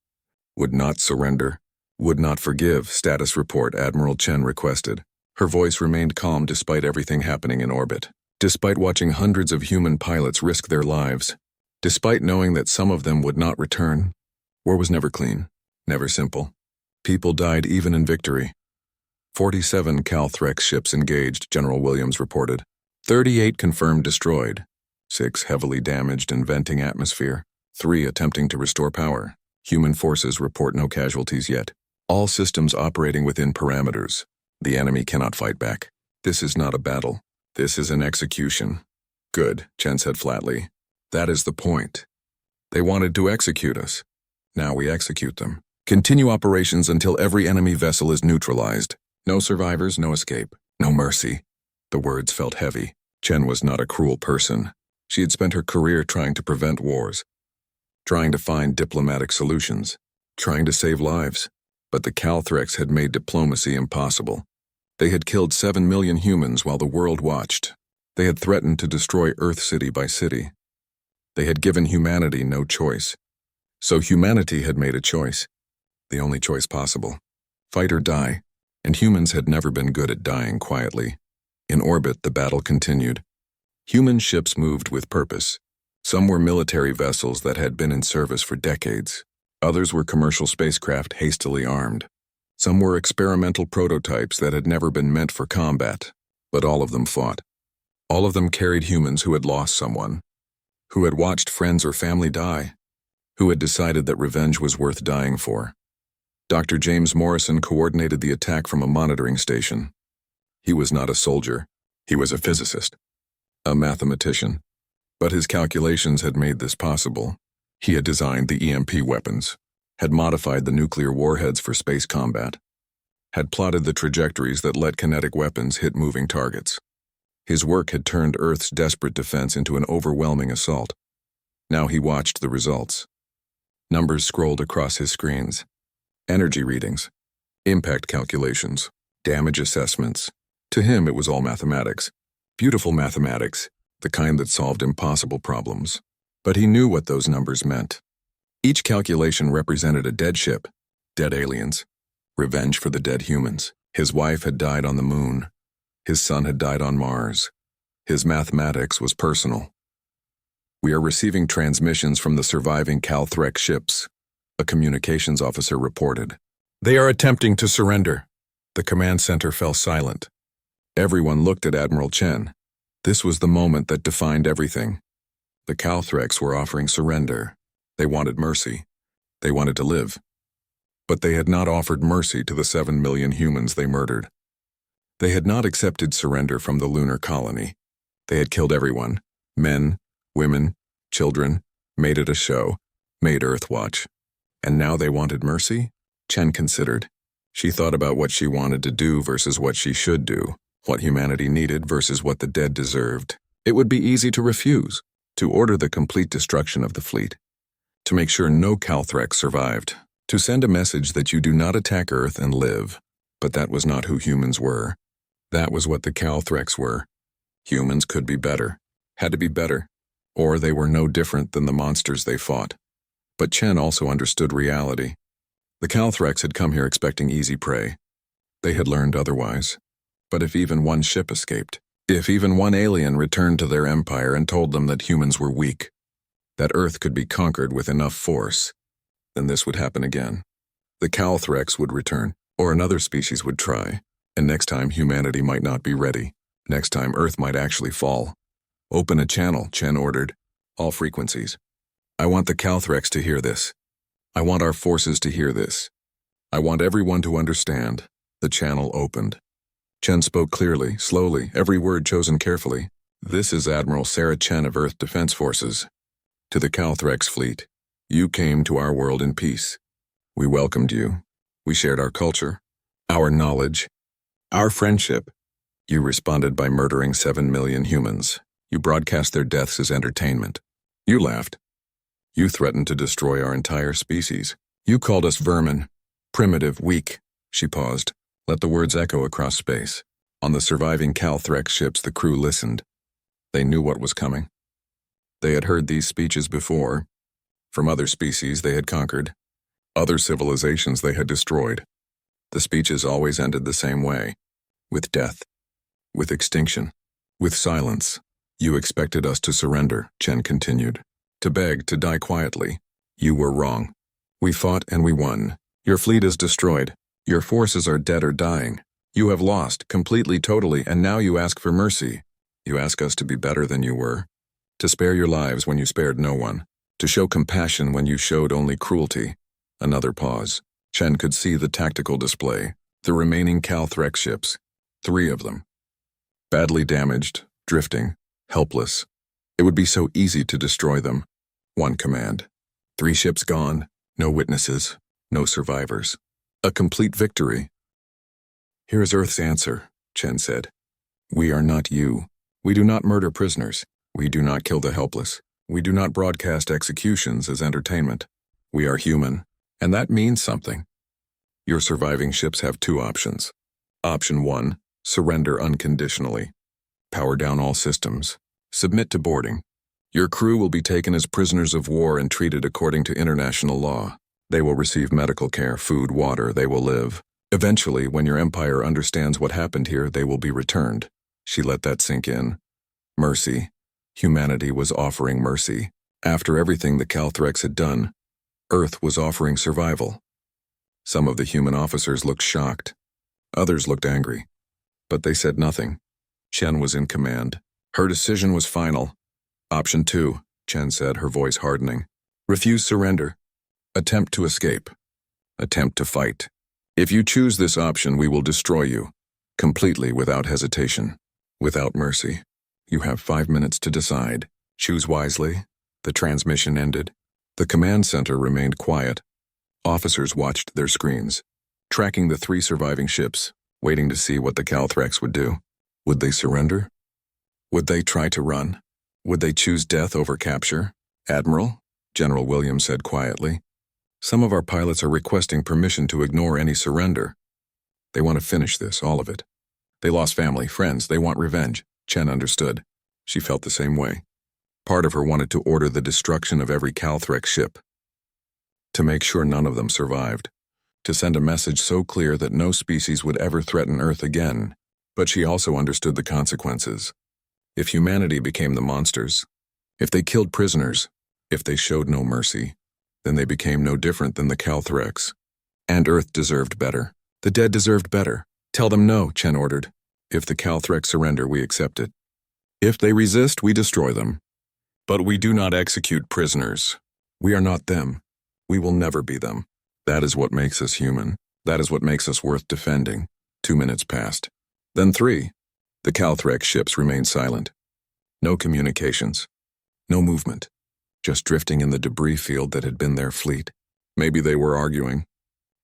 would not surrender, would not forgive. Status report, Admiral Chen requested. Her voice remained calm despite everything happening in orbit. Despite watching hundreds of human pilots risk their lives. Despite knowing that some of them would not return. War was never clean, never simple. People died even in victory. 47 Calthrex ships engaged, General Williams reported. 38 confirmed destroyed. 6 heavily damaged in venting atmosphere. 3 attempting to restore power. Human forces report no casualties yet. All systems operating within parameters. The enemy cannot fight back. This is not a battle. This is an execution. Good, Chen said flatly. That is the point. They wanted to execute us. Now we execute them. Continue operations until every enemy vessel is neutralized. No survivors, no escape, no mercy. The words felt heavy. Chen was not a cruel person. She had spent her career trying to prevent wars, trying to find diplomatic solutions, trying to save lives. But the Calthrex had made diplomacy impossible. They had killed 7 million humans while the world watched. They had threatened to destroy Earth city by city. They had given humanity no choice. So humanity had made a choice. The only choice possible. Fight or die. And humans had never been good at dying quietly. In orbit, the battle continued. Human ships moved with purpose. Some were military vessels that had been in service for decades. Others were commercial spacecraft hastily armed. Some were experimental prototypes that had never been meant for combat. But all of them fought. All of them carried humans who had lost someone, who had watched friends or family die, who had decided that revenge was worth dying for. Dr. James Morrison coordinated the attack from a monitoring station. He was not a soldier. He was a physicist, a mathematician. But his calculations had made this possible. He had designed the EMP weapons, had modified the nuclear warheads for space combat, had plotted the trajectories that let kinetic weapons hit moving targets. His work had turned Earth's desperate defense into an overwhelming assault. Now he watched the results. Numbers scrolled across his screens. Energy readings, impact calculations, damage assessments. To him, it was all mathematics. Beautiful mathematics, the kind that solved impossible problems. But he knew what those numbers meant. Each calculation represented a dead ship, dead aliens, revenge for the dead humans. His wife had died on the moon. His son had died on Mars. His mathematics was personal. We are receiving transmissions from the surviving Calthrex ships, a communications officer reported. They are attempting to surrender. The command center fell silent. Everyone looked at Admiral Chen. This was the moment that defined everything. The Calthrex were offering surrender. They wanted mercy. They wanted to live. But they had not offered mercy to the 7 million humans they murdered. They had not accepted surrender from the lunar colony. They had killed everyone, men, women, children, made it a show, made Earth watch. And now they wanted mercy? Chen considered. She thought about what she wanted to do versus what she should do, what humanity needed versus what the dead deserved. It would be easy to refuse, to order the complete destruction of the fleet, to make sure no Calthrex survived, to send a message that you do not attack Earth and live. But that was not who humans were. That was what the Calthrex were. Humans could be better, had to be better, or they were no different than the monsters they fought. But Chen also understood reality. The Calthrex had come here expecting easy prey. They had learned otherwise. But if even one ship escaped, if even one alien returned to their empire and told them that humans were weak, that Earth could be conquered with enough force, then this would happen again. The Calthrex would return, or another species would try, and next time humanity might not be ready. Next time Earth might actually fall. Open a channel, Chen ordered. All frequencies. I want the Calthrex to hear this. I want our forces to hear this. I want everyone to understand. The channel opened. Chen spoke clearly, slowly, every word chosen carefully. This is Admiral Sarah Chen of Earth Defense Forces. To the Calthrex fleet, you came to our world in peace. We welcomed you. We shared our culture, our knowledge, our friendship. You responded by murdering 7 million humans. You broadcast their deaths as entertainment. You laughed. You threatened to destroy our entire species. You called us vermin, primitive, weak. She paused. Let the words echo across space. On the surviving Calthrex ships, the crew listened. They knew what was coming. They had heard these speeches before, from other species they had conquered, other civilizations they had destroyed. The speeches always ended the same way, with death, with extinction, with silence. You expected us to surrender, Chen continued. To beg, to die quietly. You were wrong. We fought and we won. Your fleet is destroyed. Your forces are dead or dying. You have lost, completely, totally, and now you ask for mercy. You ask us to be better than you were, to spare your lives when you spared no one, to show compassion when you showed only cruelty. Another pause. Chen could see the tactical display, the remaining Calthrex ships, 3 of them. Badly damaged, drifting, helpless. It would be so easy to destroy them. One command. 3 ships gone, no witnesses, no survivors. A complete victory. Here is Earth's answer, Chen said. We are not you. We do not murder prisoners. We do not kill the helpless. We do not broadcast executions as entertainment. We are human, and that means something. Your surviving ships have 2 options. Option 1, surrender unconditionally. Power down all systems. Submit to boarding. Your crew will be taken as prisoners of war and treated according to international law. They will receive medical care, food, water. They will live. Eventually, when your empire understands what happened here, they will be returned. She let that sink in. Mercy. Humanity was offering mercy. After everything the Calthrex had done, Earth was offering survival. Some of the human officers looked shocked. Others looked angry. But they said nothing. Chen was in command. Her decision was final. Option 2, Chen said, her voice hardening. Refuse surrender. Attempt to escape. Attempt to fight. If you choose this option, we will destroy you. Completely, without hesitation. Without mercy. You have 5 minutes to decide. Choose wisely. The transmission ended. The command center remained quiet. Officers watched their screens, tracking the 3 surviving ships, waiting to see what the Calthrex would do. Would they surrender? Would they try to run? Would they choose death over capture? Admiral, General Williams said quietly, some of our pilots are requesting permission to ignore any surrender. They want to finish this, all of it. They lost family, friends, they want revenge. Chen understood. She felt the same way. Part of her wanted to order the destruction of every Calthrex ship. To make sure none of them survived. To send a message so clear that no species would ever threaten Earth again. But she also understood the consequences. If humanity became the monsters, if they killed prisoners, if they showed no mercy, then they became no different than the Calthrex. And Earth deserved better. The dead deserved better. Tell them no, Chen ordered. If the Calthrex surrender, we accept it. If they resist, we destroy them. But we do not execute prisoners. We are not them. We will never be them. That is what makes us human. That is what makes us worth defending. 2 minutes passed. Then 3. The Calthrex ships remained silent. No communications. No movement. Just drifting in the debris field that had been their fleet. Maybe they were arguing.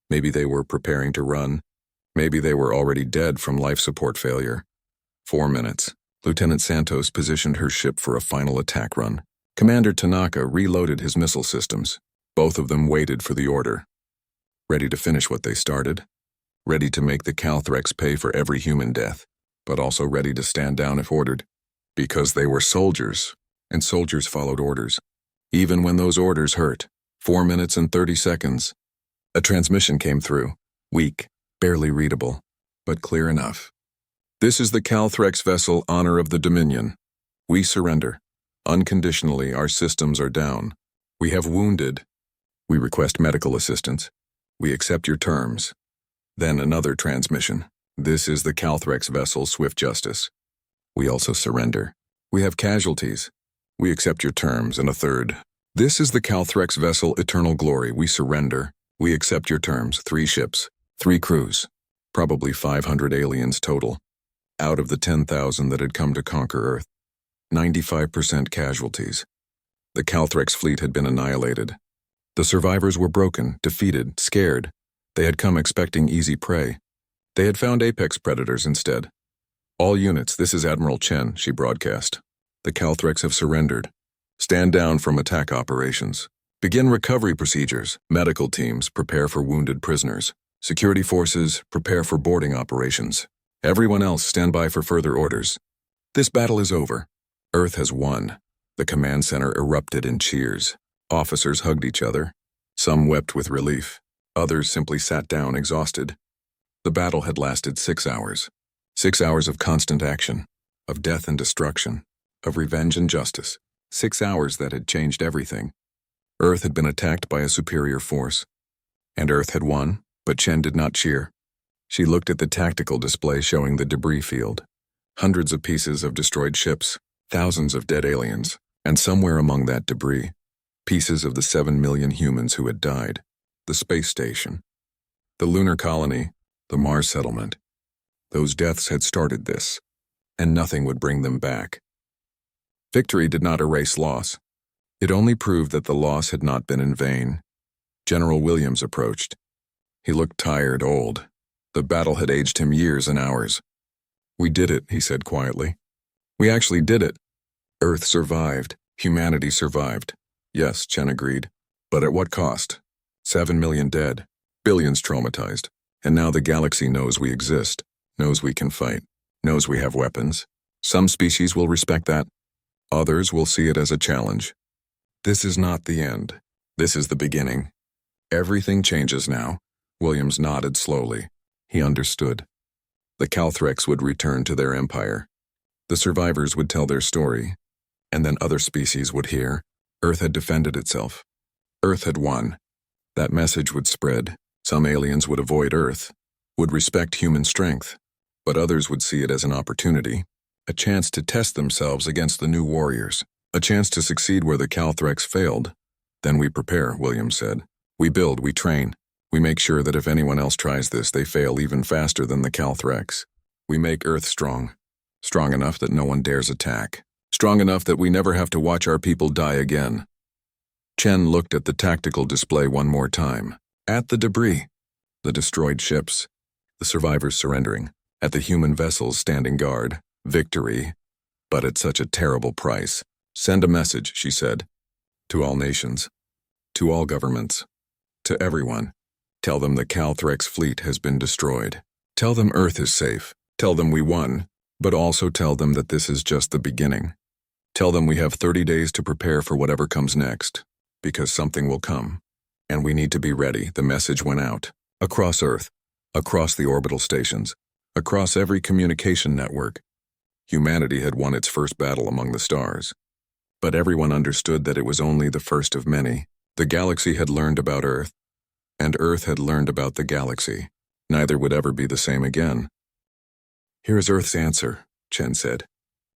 Maybe they were preparing to run. Maybe they were already dead from life support failure. 4 minutes. Lieutenant Santos positioned her ship for a final attack run. Commander Tanaka reloaded his missile systems. Both of them waited for the order. Ready to finish what they started. Ready to make the Calthrex pay for every human death, but also ready to stand down if ordered. Because they were soldiers, and soldiers followed orders. Even when those orders hurt. 4 minutes and 30 seconds. A transmission came through. Weak, barely readable, but clear enough. This is the Calthrex vessel Honor of the Dominion. We surrender. Unconditionally, our systems are down. We have wounded. We request medical assistance. We accept your terms. Then another transmission. This is the Calthrex vessel Swift Justice. We also surrender. We have casualties. We accept your terms. And a third. This is the Calthrex vessel Eternal Glory. We surrender. We accept your terms. 3 ships. 3 crews. Probably 500 aliens total. Out of the 10,000 that had come to conquer Earth. 95% casualties. The Calthrex fleet had been annihilated. The survivors were broken, defeated, scared. They had come expecting easy prey. They had found apex predators instead. All units, this is Admiral Chen, she broadcast. The Calthrex have surrendered. Stand down from attack operations. Begin recovery procedures. Medical teams, prepare for wounded prisoners. Security forces, prepare for boarding operations. Everyone else stand by for further orders. This battle is over. Earth has won. The command center erupted in cheers. Officers hugged each other. Some wept with relief. Others simply sat down exhausted. The battle had lasted 6 hours. 6 hours of constant action, of death and destruction, of revenge and justice. 6 hours that had changed everything. Earth had been attacked by a superior force. And Earth had won, but Chen did not cheer. She looked at the tactical display showing the debris field. Hundreds of pieces of destroyed ships, thousands of dead aliens, and somewhere among that debris, pieces of the 7 million humans who had died. The space station, the lunar colony, the Mars settlement. Those deaths had started this, and nothing would bring them back. Victory did not erase loss. It only proved that the loss had not been in vain. General Williams approached. He looked tired, old. The battle had aged him years and hours. "We did it," he said quietly. "We actually did it. Earth survived. Humanity survived." "Yes," Chen agreed. "But at what cost? 7 million dead, billions traumatized. And now the galaxy knows we exist, knows we can fight, knows we have weapons. Some species will respect that. Others will see it as a challenge. This is not the end. This is the beginning. Everything changes now." Williams nodded slowly. He understood. The Calthrex would return to their empire. The survivors would tell their story, and then other species would hear. Earth had defended itself. Earth had won. That message would spread. Some aliens would avoid Earth, would respect human strength, but others would see it as an opportunity, a chance to test themselves against the new warriors, a chance to succeed where the Calthrex failed. "Then we prepare," Williams said. "We build, we train. We make sure that if anyone else tries this, they fail even faster than the Calthrex. We make Earth strong. Strong enough that no one dares attack. Strong enough that we never have to watch our people die again." Chen looked at the tactical display one more time. At the debris, the destroyed ships, the survivors surrendering, at the human vessels standing guard. Victory, but at such a terrible price. "Send a message," she said. "To all nations. To all governments. To everyone. Tell them the Calthrex fleet has been destroyed. Tell them Earth is safe. Tell them we won, but also tell them that this is just the beginning. Tell them we have 30 days to prepare for whatever comes next, because something will come, and we need to be ready." The message went out, across Earth, across the orbital stations, across every communication network. Humanity had won its first battle among the stars. But everyone understood that it was only the first of many. The galaxy had learned about Earth, and Earth had learned about the galaxy. Neither would ever be the same again. "Here is Earth's answer," Chen said.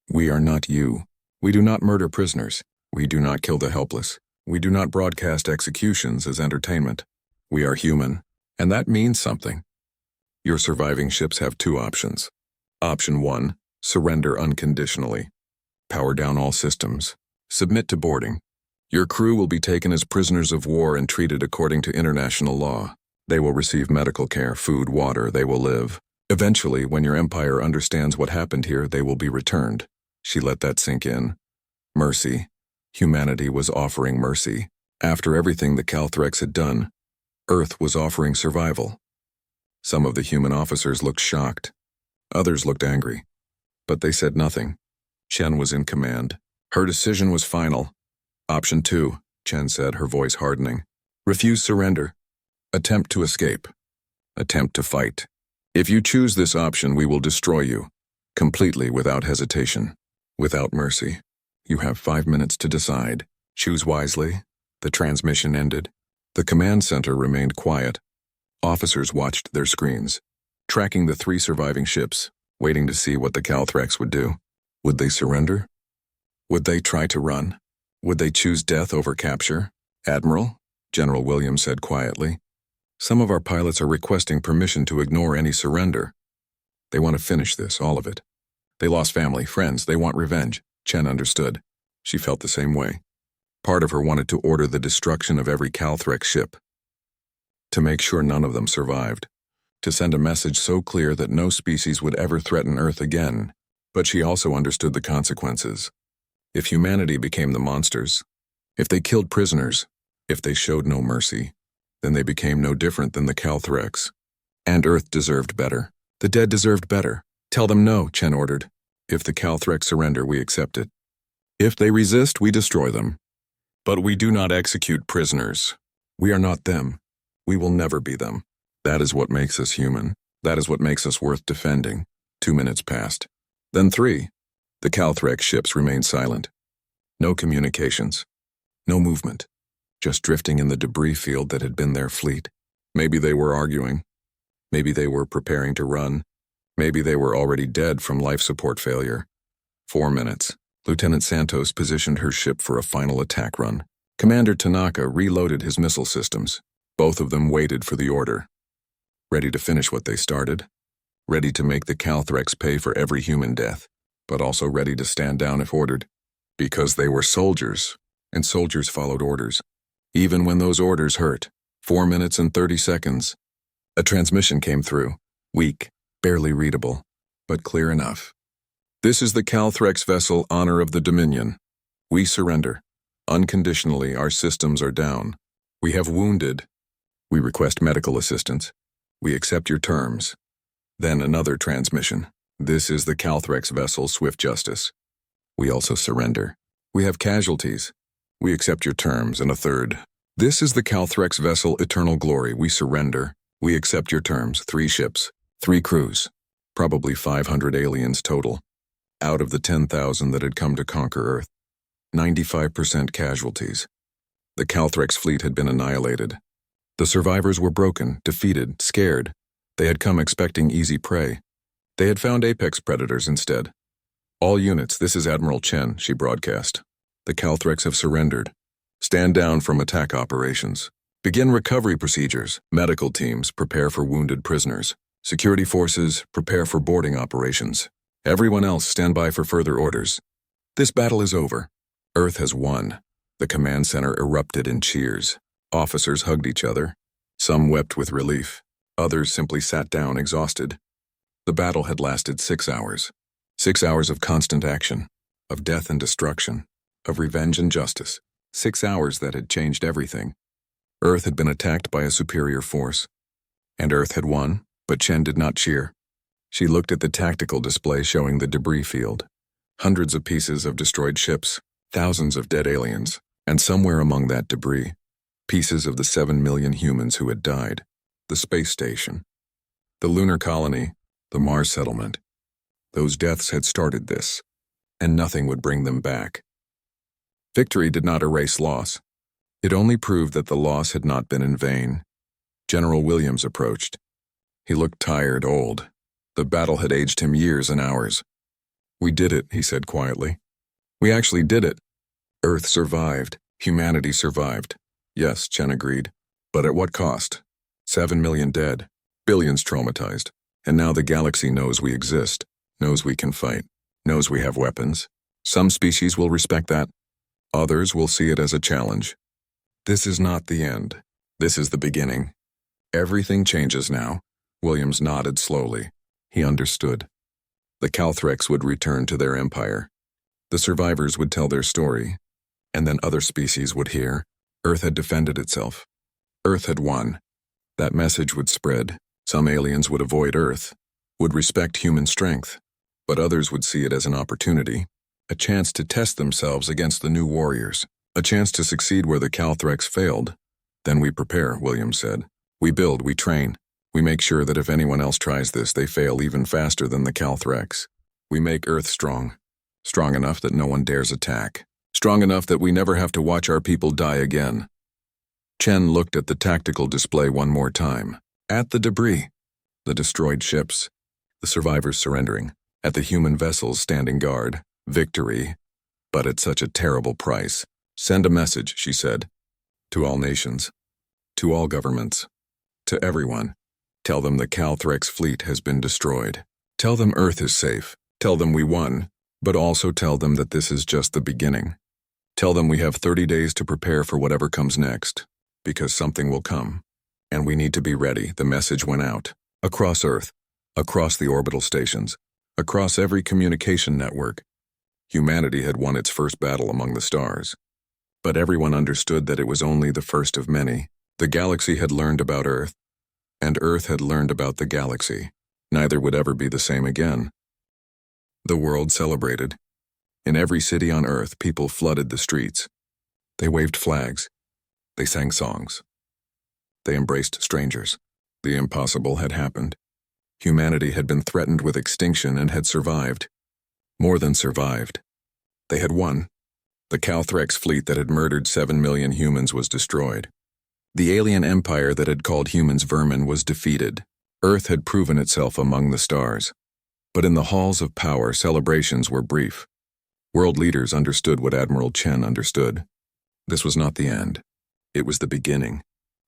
"We are not you. We do not murder prisoners. We do not kill the helpless. We do not broadcast executions as entertainment. We are human, and that means something. Your surviving ships have 2 options. Option 1, surrender unconditionally. Power down all systems. Submit to boarding. Your crew will be taken as prisoners of war and treated according to international law. They will receive medical care, food, water. They will live. Eventually, when your empire understands what happened here, they will be returned." She let that sink in. Mercy. Humanity was offering mercy. After everything the Calthrex had done, Earth was offering survival. Some of the human officers looked shocked. Others looked angry. But they said nothing. Chen was in command. Her decision was final. "Option 2, Chen said, her voice hardening. "Refuse surrender. Attempt to escape. Attempt to fight. If you choose this option, we will destroy you. Completely, without hesitation. Without mercy. You have 5 minutes to decide. Choose wisely." The transmission ended. The command center remained quiet. Officers watched their screens, tracking the 3 surviving ships, waiting to see what the Calthrex would do. Would they surrender? Would they try to run? Would they choose death over capture? "Admiral," General Williams said quietly, "some of our pilots are requesting permission to ignore any surrender. They want to finish this, all of it. They lost family, friends, they want revenge." Chen understood. She felt the same way. Part of her wanted to order the destruction of every Calthrex ship, to make sure none of them survived, to send a message so clear that no species would ever threaten Earth again. But she also understood the consequences. If humanity became the monsters, if they killed prisoners, if they showed no mercy, then they became no different than the Calthrex. And Earth deserved better. The dead deserved better. Tell them no, Chen ordered. If the Calthrex surrender, we accept it. If they resist, we destroy them. But we do not execute prisoners. We are not them. We will never be them. That is what makes us human. That is what makes us worth defending. 2 minutes passed. Then 3. The Calthrex ships remained silent. No communications. No movement. Just drifting in the debris field that had been their fleet. Maybe they were arguing. Maybe they were preparing to run. Maybe they were already dead from life support failure. 4 minutes. Lieutenant Santos positioned her ship for a final attack run. Commander Tanaka reloaded his missile systems. Both of them waited for the order. Ready to finish what they started. Ready to make the Calthrex pay for every human death, but also ready to stand down if ordered. Because they were soldiers, and soldiers followed orders. Even when those orders hurt. 4 minutes and 30 seconds. A transmission came through. Weak, barely readable, but clear enough. This is the Calthrex vessel Honor of the Dominion. We surrender. Unconditionally, our systems are down. We have wounded. We request medical assistance. We accept your terms. Then another transmission. This is the Calthrex vessel Swift Justice. We also surrender. We have casualties. We accept your terms. And a third. This is the Calthrex vessel Eternal Glory. We surrender. We accept your terms. 3 ships. 3 crews. Probably 500 aliens total. Out of the 10,000 that had come to conquer Earth. 95% casualties. The Calthrex fleet had been annihilated. The survivors were broken, defeated, scared. They had come expecting easy prey. They had found apex predators instead. All units, this is Admiral Chen, she broadcast. The Calthrex have surrendered. Stand down from attack operations. Begin recovery procedures. Medical teams, prepare for wounded prisoners. Security forces, prepare for boarding operations. Everyone else, stand by for further orders. This battle is over. Earth has won. The command center erupted in cheers. Officers hugged each other. Some wept with relief. Others simply sat down exhausted. The battle had lasted 6 hours. 6 hours of constant action, of death and destruction, of revenge and justice. 6 hours that had changed everything. Earth had been attacked by a superior force. And Earth had won, but Chen did not cheer. She looked at the tactical display showing the debris field. Hundreds of pieces of destroyed ships, thousands of dead aliens, and somewhere among that debris, pieces of the 7 million humans who had died. The space station, the lunar colony, the Mars settlement. Those deaths had started this, and nothing would bring them back. Victory did not erase loss. It only proved that the loss had not been in vain. General Williams approached. He looked tired, old. The battle had aged him years and hours. We did it, he said quietly. We actually did it. Earth survived. Humanity survived. Yes, Chen agreed. But at what cost? 7 million dead. Billions traumatized. And now the galaxy knows we exist, knows we can fight, knows we have weapons. Some species will respect that. Others will see it as a challenge. This is not the end. This is the beginning. Everything changes now. Williams nodded slowly. He understood. The Calthrex would return to their empire. The survivors would tell their story. And then other species would hear. Earth had defended itself. Earth had won. That message would spread. Some aliens would avoid Earth, would respect human strength, but others would see it as an opportunity, a chance to test themselves against the new warriors, a chance to succeed where the Calthrex failed. Then we prepare, Williams said. We build, we train. We make sure that if anyone else tries this, they fail even faster than the Calthrex. We make Earth strong. Strong enough that no one dares attack. Strong enough that we never have to watch our people die again. Chen looked at the tactical display one more time. At the debris. The destroyed ships. The survivors surrendering. At the human vessels standing guard. Victory. But at such a terrible price. Send a message, she said. To all nations. To all governments. To everyone. Tell them the Calthrex fleet has been destroyed. Tell them Earth is safe. Tell them we won. But also tell them that this is just the beginning. Tell them we have 30 days to prepare for whatever comes next. Because something will come. And we need to be ready. The message went out. Across Earth. Across the orbital stations. Across every communication network. Humanity had won its first battle among the stars. But everyone understood that it was only the first of many. The galaxy had learned about Earth. And Earth had learned about the galaxy. Neither would ever be the same again. The world celebrated. In every city on Earth, people flooded the streets. They waved flags. They sang songs. They embraced strangers. The impossible had happened. Humanity had been threatened with extinction and had survived. More than survived. They had won. The Calthrex fleet that had murdered 7 million humans was destroyed. The alien empire that had called humans vermin was defeated. Earth had proven itself among the stars. But in the halls of power, celebrations were brief. World leaders understood what Admiral Chen understood. This was not the end. It was the beginning.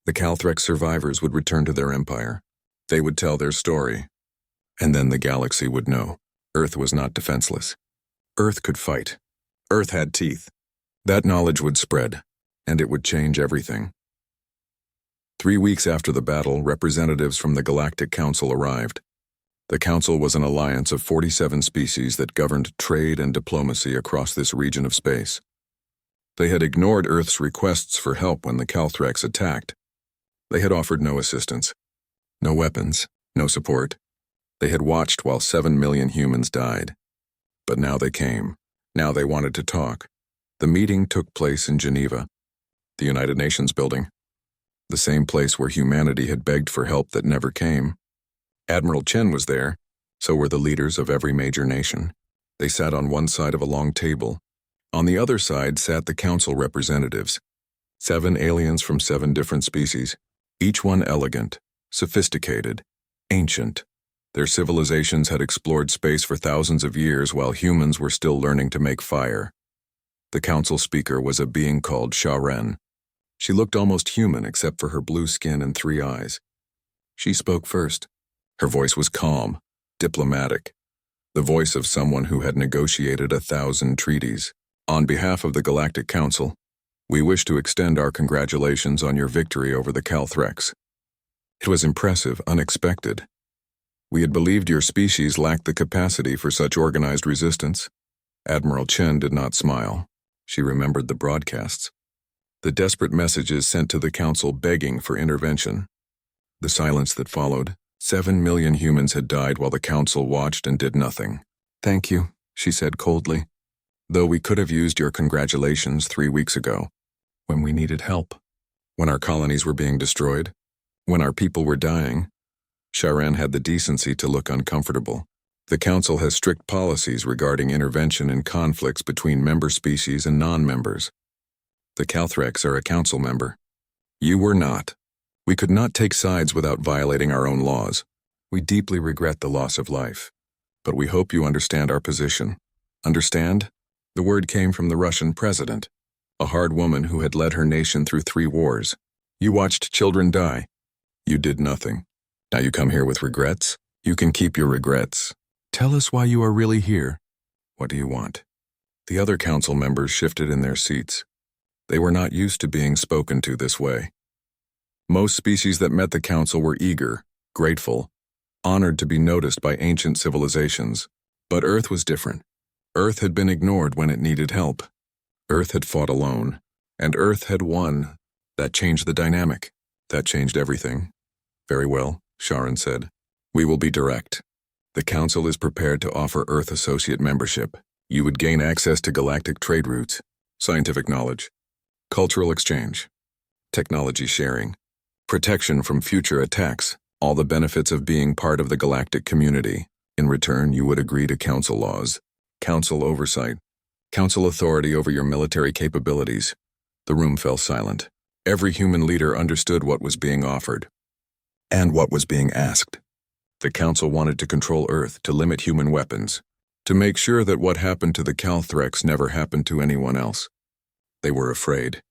The Calthrex survivors would return to their empire. They would tell their story. And then the galaxy would know. Earth was not defenseless. Earth could fight. Earth had teeth. That knowledge would spread, and it would change everything. 3 weeks after the battle, representatives from the Galactic Council arrived. The Council was an alliance of 47 species that governed trade and diplomacy across this region of space. They had ignored Earth's requests for help when the Calthrex attacked. They had offered no assistance, no weapons, no support. They had watched while 7 million humans died. But now they came. Now they wanted to talk. The meeting took place in Geneva, the United Nations building, the same place where humanity had begged for help that never came. Admiral Chen was there, so were the leaders of every major nation. They sat on one side of a long table. On the other side sat the council representatives, 7 aliens from 7 different species, each one elegant, sophisticated, ancient. Their civilizations had explored space for thousands of years while humans were still learning to make fire. The council speaker was a being called Ren. She looked almost human except for her blue skin and 3 eyes. She spoke first. Her voice was calm, diplomatic, the voice of someone who had negotiated 1,000 treaties. On behalf of the Galactic Council, we wish to extend our congratulations on your victory over the Calthrex. It was impressive, unexpected. We had believed your species lacked the capacity for such organized resistance. Admiral Chen did not smile. She remembered the broadcasts. The desperate messages sent to the Council begging for intervention. The silence that followed. 7 million humans had died while the Council watched and did nothing. Thank you, she said coldly. Though we could have used your congratulations 3 weeks ago, when we needed help, when our colonies were being destroyed, when our people were dying. Sharan had the decency to look uncomfortable. The Council has strict policies regarding intervention in conflicts between member species and non-members. The Calthrex are a council member. You were not. We could not take sides without violating our own laws. We deeply regret the loss of life. But we hope you understand our position. Understand? The word came from the Russian president, a hard woman who had led her nation through 3 wars. You watched children die. You did nothing. Now you come here with regrets? You can keep your regrets. Tell us why you are really here. What do you want? The other council members shifted in their seats. They were not used to being spoken to this way. Most species that met the council were eager, grateful, honored to be noticed by ancient civilizations. But Earth was different. Earth had been ignored when it needed help. Earth had fought alone, and Earth had won. That changed the dynamic. That changed everything. Very well, Sharon said. We will be direct. The Council is prepared to offer Earth Associate membership. You would gain access to galactic trade routes, scientific knowledge, cultural exchange, technology sharing, protection from future attacks, all the benefits of being part of the galactic community. In return, you would agree to Council laws, Council oversight, Council authority over your military capabilities. The room fell silent. Every human leader understood what was being offered and what was being asked. The Council wanted to control Earth, to limit human weapons, to make sure that what happened to the Calthrex never happened to anyone else. They were afraid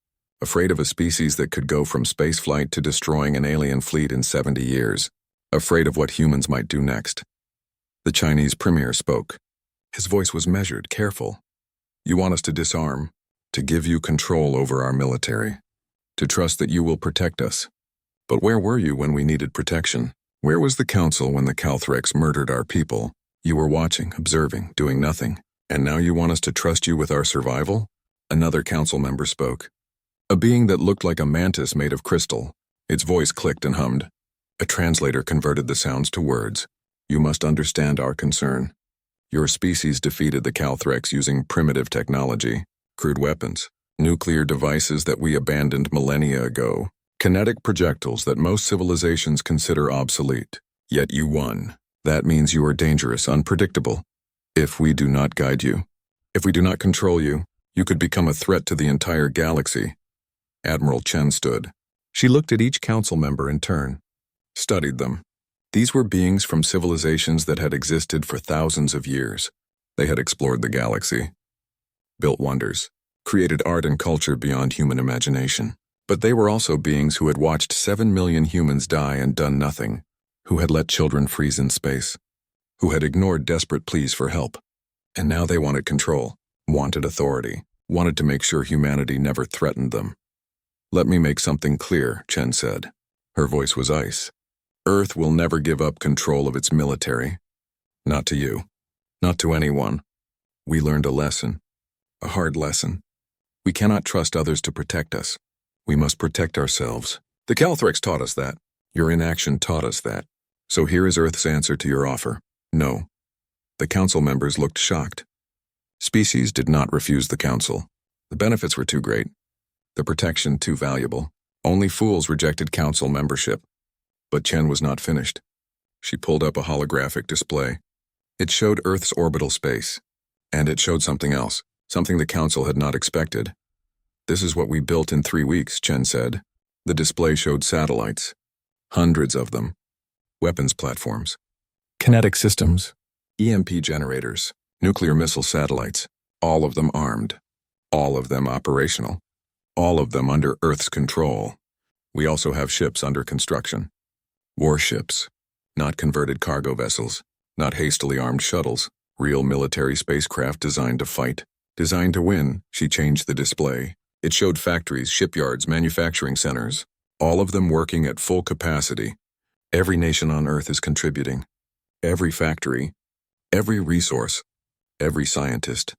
of a species that could go from spaceflight to destroying an alien fleet in 70 years, afraid of what humans might do next. The Chinese premier spoke. His voice was measured, careful. You want us to disarm, to give you control over our military, to trust that you will protect us. But where were you when we needed protection? Where was the Council when the Calthrex murdered our people? You were watching, observing, doing nothing. And now you want us to trust you with our survival? Another council member spoke. A being that looked like a mantis made of crystal. Its voice clicked and hummed. A translator converted the sounds to words. You must understand our concern. Your species defeated the Calthrex using primitive technology, crude weapons, nuclear devices that we abandoned millennia ago, kinetic projectiles that most civilizations consider obsolete. Yet you won. That means you are dangerous, unpredictable. If we do not guide you, if we do not control you, you could become a threat to the entire galaxy. Admiral Chen stood. She looked at each council member in turn, studied them. These were beings from civilizations that had existed for thousands of years. They had explored the galaxy, built wonders, created art and culture beyond human imagination. But they were also beings who had watched 7 million humans die and done nothing, who had let children freeze in space, who had ignored desperate pleas for help. And now they wanted control, wanted authority, wanted to make sure humanity never threatened them. Let me make something clear, Chen said. Her voice was ice. Earth will never give up control of its military. Not to you. Not to anyone. We learned a lesson. A hard lesson. We cannot trust others to protect us. We must protect ourselves. The Calthrex taught us that. Your inaction taught us that. So here is Earth's answer to your offer. No. The council members looked shocked. Species did not refuse the council. The benefits were too great. The protection too valuable. Only fools rejected council membership. But Chen was not finished. She pulled up a holographic display. It showed Earth's orbital space. And it showed something else, something the council had not expected. This is what we built in 3 weeks, Chen said. The display showed satellites. Hundreds of them. Weapons platforms. Kinetic systems. EMP generators. Nuclear missile satellites. All of them armed. All of them operational. All of them under Earth's control. We also have ships under construction. Warships. Not converted cargo vessels. Not hastily armed shuttles. Real military spacecraft designed to fight. Designed to win. She changed the display. It showed factories, shipyards, manufacturing centers. All of them working at full capacity. Every nation on Earth is contributing. Every factory. Every resource. Every scientist.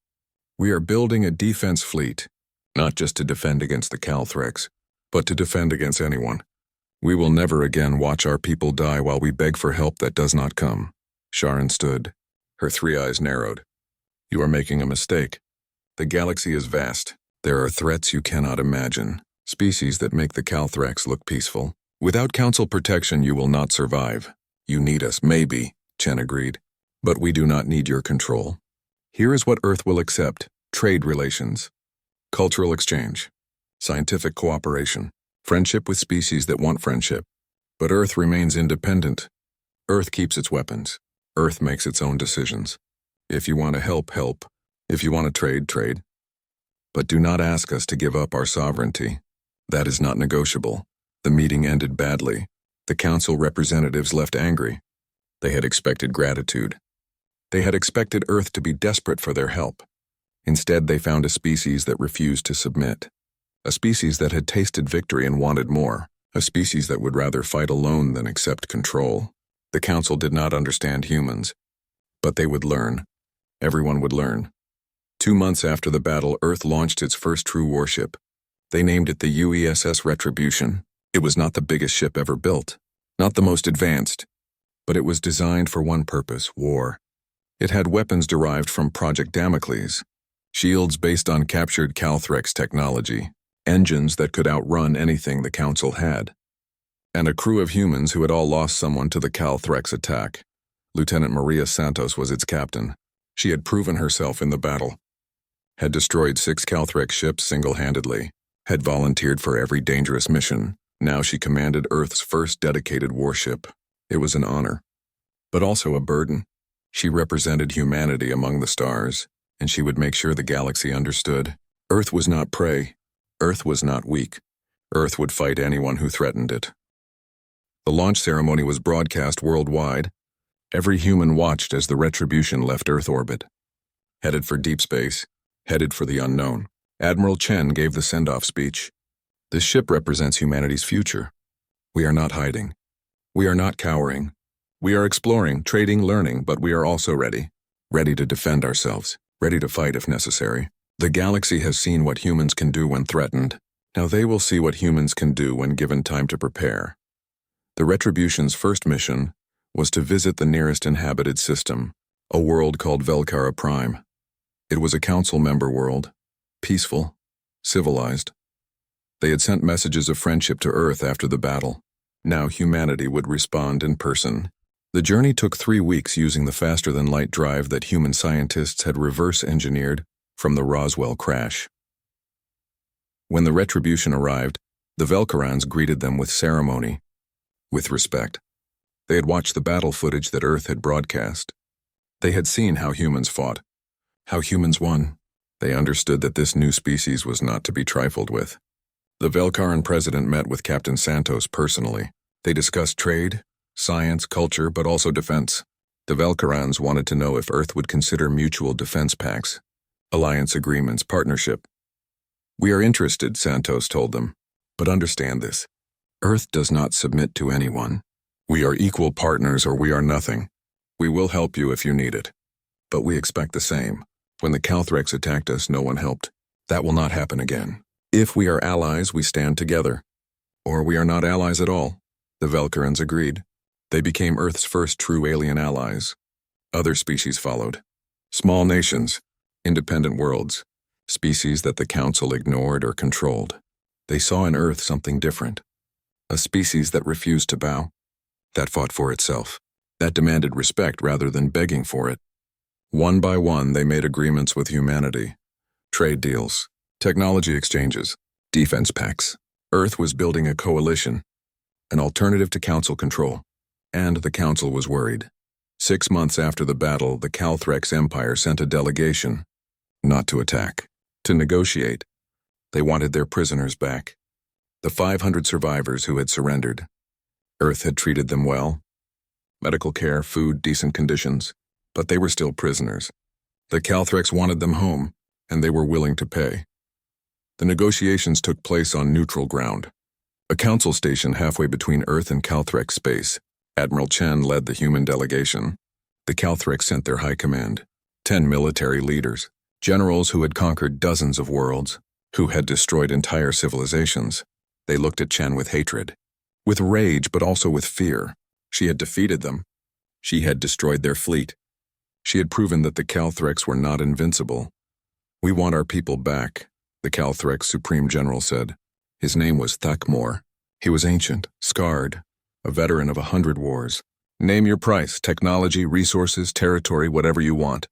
We are building a defense fleet. Not just to defend against the Calthrex, but to defend against anyone. We will never again watch our people die while we beg for help that does not come. Sharon stood. Her 3 eyes narrowed. You are making a mistake. The galaxy is vast. There are threats you cannot imagine. Species that make the Calthrex look peaceful. Without council protection, you will not survive. You need us, maybe, Chen agreed. But we do not need your control. Here is what Earth will accept. Trade relations. Cultural exchange. Scientific cooperation. Friendship with species that want friendship. But Earth remains independent. Earth keeps its weapons. Earth makes its own decisions. If you want to help, help. If you want to trade, trade. But do not ask us to give up our sovereignty. That is not negotiable. The meeting ended badly. The council representatives left angry. They had expected gratitude. They had expected Earth to be desperate for their help. Instead, they found a species that refused to submit. A species that had tasted victory and wanted more. A species that would rather fight alone than accept control. The council did not understand humans. But they would learn. Everyone would learn. 2 months after the battle, Earth launched its first true warship. They named it the UESS Retribution. It was not the biggest ship ever built. Not the most advanced. But it was designed for one purpose, war. It had weapons derived from Project Damocles. Shields based on captured Calthrex technology. Engines that could outrun anything the Council had. And a crew of humans who had all lost someone to the Calthrex attack. Lieutenant Maria Santos was its captain. She had proven herself in the battle. Had destroyed 6 Calthrex ships single-handedly. Had volunteered for every dangerous mission. Now she commanded Earth's first dedicated warship. It was an honor. But also a burden. She represented humanity among the stars, and she would make sure the galaxy understood. Earth was not prey. Earth was not weak. Earth would fight anyone who threatened it. The launch ceremony was broadcast worldwide. Every human watched as the Retribution left Earth orbit. Headed for deep space, headed for the unknown. Admiral Chen gave the send-off speech. This ship represents humanity's future. We are not hiding. We are not cowering. We are exploring, trading, learning, but we are also ready. Ready to defend ourselves. Ready to fight if necessary. The galaxy has seen what humans can do when threatened. Now they will see what humans can do when given time to prepare. The Retribution's first mission was to visit the nearest inhabited system, A world called Velkara Prime. It was a council member world. Peaceful. Civilized. They had sent messages of friendship to Earth after the battle. Now humanity would respond in person. The journey took 3 weeks using the faster-than-light drive that human scientists had reverse-engineered from the Roswell crash. When the retribution arrived, the Velkarans greeted them with ceremony, with respect. They had watched the battle footage that Earth had broadcast. They had seen how humans fought, how humans won. They understood that this new species was not to be trifled with. The Velkaran president met with Captain Santos personally. They discussed trade, science, culture, but also defense. The Velkarans wanted to know if Earth would consider mutual defense pacts, alliance agreements, partnership. "We are interested," Santos told them, "but understand this. Earth does not submit to anyone. We are equal partners or we are nothing. We will help you if you need it. But we expect the same. When the Calthrex attacked us, no one helped. That will not happen again. If we are allies, we stand together. Or we are not allies at all." The Velkarans agreed. They became Earth's first true alien allies. Other species followed. Small nations, independent worlds, species that the Council ignored or controlled. They saw in Earth something different. A species that refused to bow, that fought for itself, that demanded respect rather than begging for it. One by one, they made agreements with humanity. Trade deals, technology exchanges, defense pacts. Earth was building a coalition, an alternative to Council control. And the Council was worried. 6 months after the battle, the Calthrex Empire sent a delegation, not to attack, to negotiate. They wanted their prisoners back. The 500 survivors who had surrendered. Earth had treated them well. Medical care, food, decent conditions. But they were still prisoners. The Calthrex wanted them home, and they were willing to pay. The negotiations took place on neutral ground. A council station halfway between Earth and Calthrex space. Admiral Chen led the human delegation. The Calthrex sent their high command, 10 military leaders, generals who had conquered dozens of worlds, who had destroyed entire civilizations. They looked at Chen with hatred, with rage, but also with fear. She had defeated them. She had destroyed their fleet. She had proven that the Calthrex were not invincible. "We want our people back," the Calthrex Supreme General said. His name was Thakmor. He was ancient, scarred, a veteran of 100 wars. "Name your price, technology, resources, territory, whatever you want.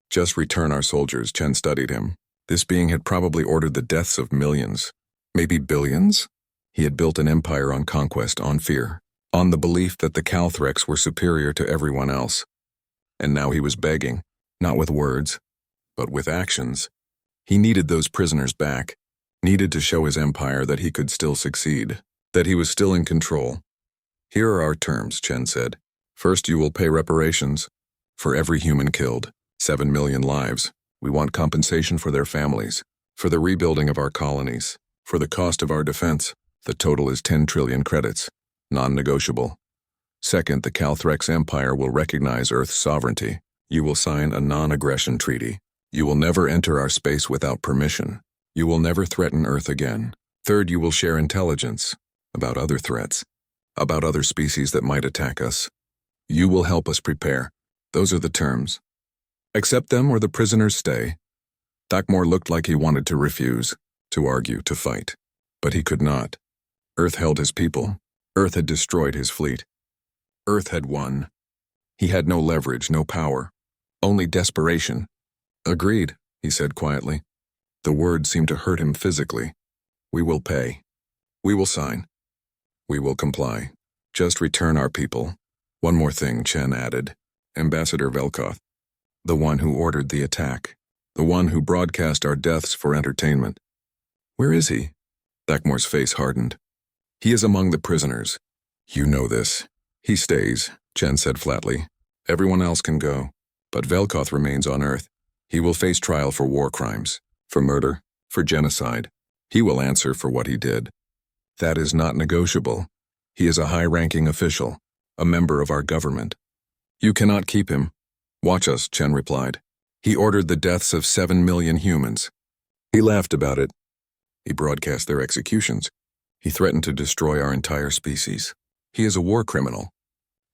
Just return our soldiers," Chen studied him. This being had probably ordered the deaths of millions, maybe billions. He had built an empire on conquest, on fear, on the belief that the Calthrex were superior to everyone else. And now he was begging, not with words, but with actions. He needed those prisoners back, needed to show his empire that he could still succeed, that he was still in control. "Here are our terms," Chen said. "First, you will pay reparations for every human killed, 7 million lives. We want compensation for their families, for the rebuilding of our colonies, for the cost of our defense. The total is 10 trillion credits, non-negotiable. Second, the Calthrex Empire will recognize Earth's sovereignty. You will sign a non-aggression treaty. You will never enter our space without permission. You will never threaten Earth again. Third, you will share intelligence about other threats, about other species that might attack us. You will help us prepare. Those are the terms. Accept them or the prisoners stay." Thakmor looked like he wanted to refuse, to argue, to fight. But he could not. Earth held his people. Earth had destroyed his fleet. Earth had won. He had no leverage, no power, only desperation. "Agreed," he said quietly. The words seemed to hurt him physically. "We will pay. We will sign. We will comply. Just return our people." "One more thing," Chen added. "Ambassador Velkoth, the one who ordered the attack, the one who broadcast our deaths for entertainment. Where is he?" Thakmor's face hardened. "He is among the prisoners. You know this." "He stays," Chen said flatly. "Everyone else can go. But Velkoth remains on Earth. He will face trial for war crimes, for murder, for genocide. He will answer for what he did. That is not negotiable. He is a high-ranking official, a member of our government. You cannot keep him." "Watch us," Chen replied. "He ordered the deaths of 7 million humans. He laughed about it. He broadcast their executions. He threatened to destroy our entire species. He is a war criminal,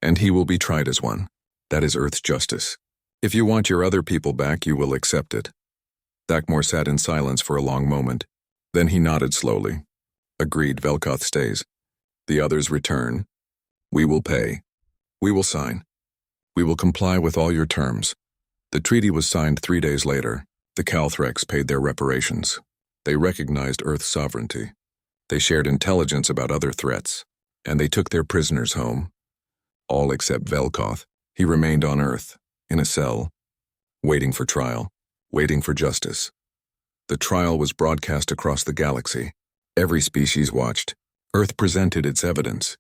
and he will be tried as one. That is Earth's justice. If you want your other people back, you will accept it. Thakmor sat in silence for a long moment. Then he nodded slowly. Agreed, Velkoth stays. The others return. We will pay. We will sign. We will comply with all your terms. The treaty was signed 3 days later. The Calthrex paid their reparations. They recognized Earth's sovereignty. They shared intelligence about other threats, and they took their prisoners home. All except Velkoth. He remained on Earth, in a cell, waiting for trial, waiting for justice. The trial was broadcast across the galaxy. Every species watched. Earth presented its evidence.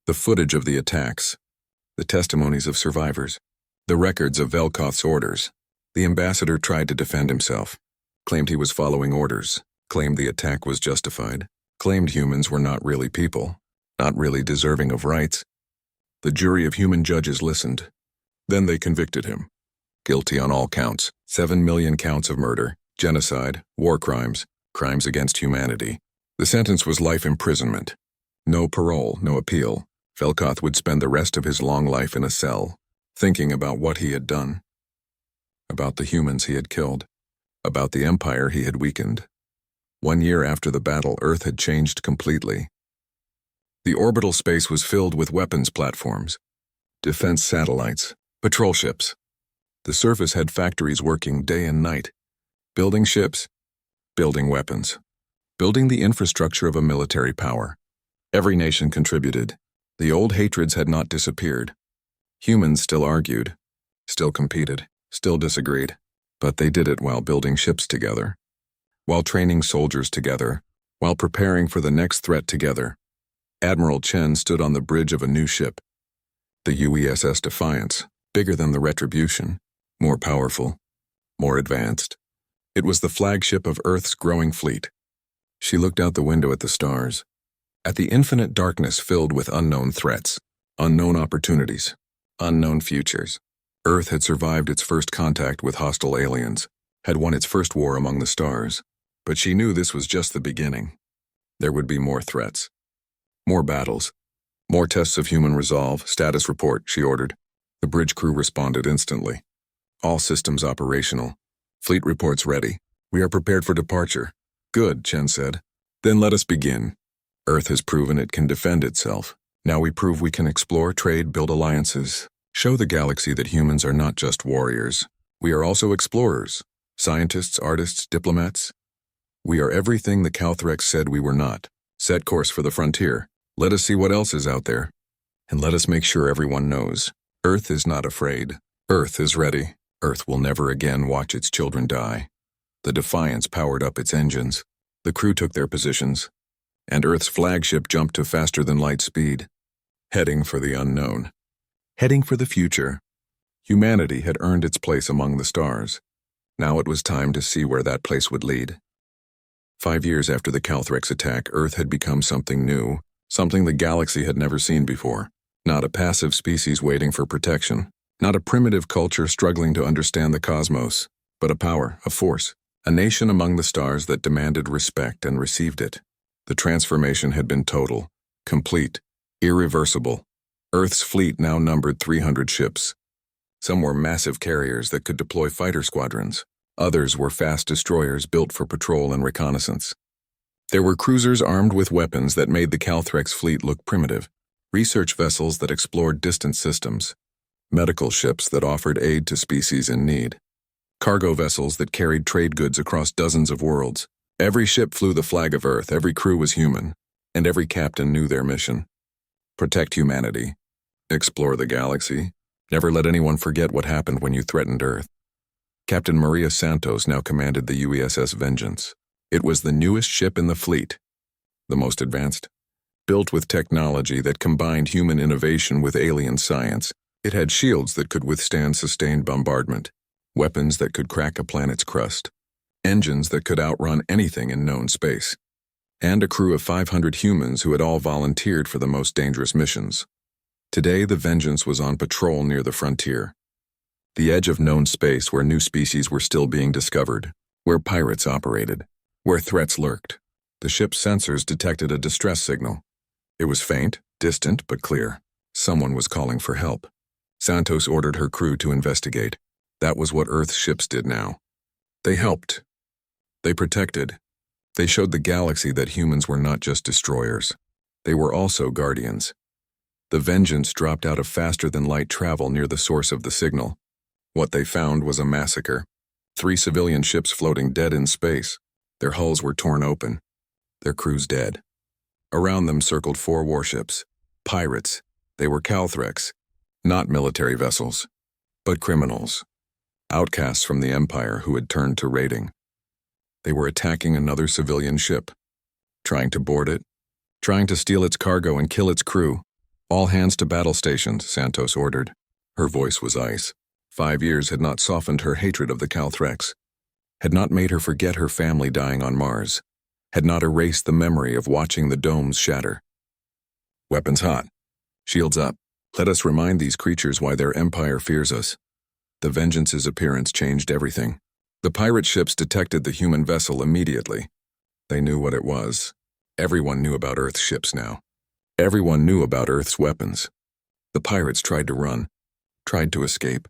The footage of the attacks, the testimonies of survivors, the records of Velkoth's orders. The ambassador tried to defend himself, claimed he was following orders, claimed the attack was justified, claimed humans were not really people, not really deserving of rights. The jury of human judges listened. Then they convicted him. Guilty on all counts, 7 million counts of murder, genocide, war crimes, crimes against humanity. The sentence was life imprisonment. No parole, no appeal. Velkoth would spend the rest of his long life in a cell, thinking about what he had done, about the humans he had killed, about the empire he had weakened. 1 year after the battle, Earth had changed completely. The orbital space was filled with weapons platforms, defense satellites, patrol ships. The surface had factories working day and night, building ships, building weapons, building the infrastructure of a military power. Every nation contributed. The old hatreds had not disappeared. Humans still argued, still competed, still disagreed, but they did it while building ships together, while training soldiers together, while preparing for the next threat together. Admiral Chen stood on the bridge of a new ship, the UESS Defiance, bigger than the Retribution, more powerful, more advanced. It was the flagship of Earth's growing fleet. She looked out the window at the stars, at the infinite darkness filled with unknown threats, unknown opportunities, unknown futures. Earth had survived its first contact with hostile aliens, had won its first war among the stars, but she knew this was just the beginning. There would be more threats, more battles, more tests of human resolve. Status report, she ordered. The bridge crew responded instantly. All systems operational. Fleet reports ready. We are prepared for departure. Good, Chen said. Then let us begin. Earth has proven it can defend itself. Now we prove we can explore, trade, build alliances. Show the galaxy that humans are not just warriors. We are also explorers, scientists, artists, diplomats. We are everything the Calthrex said we were not. Set course for the frontier. Let us see what else is out there. And let us make sure everyone knows. Earth is not afraid. Earth is ready. Earth will never again watch its children die. The Defiance powered up its engines. The crew took their positions, and Earth's flagship jumped to faster-than-light speed, heading for the unknown, heading for the future. Humanity had earned its place among the stars. Now it was time to see where that place would lead. 5 years after the Calthrex attack, Earth had become something new, something the galaxy had never seen before. Not a passive species waiting for protection, not a primitive culture struggling to understand the cosmos, but a power, a force, a nation among the stars that demanded respect and received it. The transformation had been total, complete, irreversible. Earth's fleet now numbered 300 ships. Some were massive carriers that could deploy fighter squadrons. Others were fast destroyers built for patrol and reconnaissance. There were cruisers armed with weapons that made the Calthrex fleet look primitive, research vessels that explored distant systems, medical ships that offered aid to species in need, cargo vessels that carried trade goods across dozens of worlds. Every ship flew the flag of Earth, every crew was human, and every captain knew their mission. Protect humanity, explore the galaxy, never let anyone forget what happened when you threatened Earth. Captain Maria Santos now commanded the UESS Vengeance. It was the newest ship in the fleet, the most advanced. Built with technology that combined human innovation with alien science, it had shields that could withstand sustained bombardment, weapons that could crack a planet's crust, engines that could outrun anything in known space, and a crew of 500 humans who had all volunteered for the most dangerous missions. Today, the Vengeance was on patrol near the frontier, the edge of known space where new species were still being discovered, where pirates operated, where threats lurked. The ship's sensors detected a distress signal. It was faint, distant, but clear. Someone was calling for help. Santos ordered her crew to investigate. That was what Earth's ships did now. They helped. They protected. They showed the galaxy that humans were not just destroyers. They were also guardians. The Vengeance dropped out of faster-than-light travel near the source of the signal. What they found was a massacre. 3 civilian ships floating dead in space. Their hulls were torn open. Their crews dead. Around them circled 4 warships. Pirates. They were Calthrex. Not military vessels, but criminals. Outcasts from the Empire who had turned to raiding. They were attacking another civilian ship. Trying to board it. Trying to steal its cargo and kill its crew. All hands to battle stations, Santos ordered. Her voice was ice. 5 years had not softened her hatred of the Calthrex, had not made her forget her family dying on Mars, had not erased the memory of watching the domes shatter. Weapons hot. Shields up. Let us remind these creatures why their empire fears us. The Vengeance's appearance changed everything. The pirate ships detected the human vessel immediately. They knew what it was. Everyone knew about Earth's ships now. Everyone knew about Earth's weapons. The pirates tried to run, tried to escape.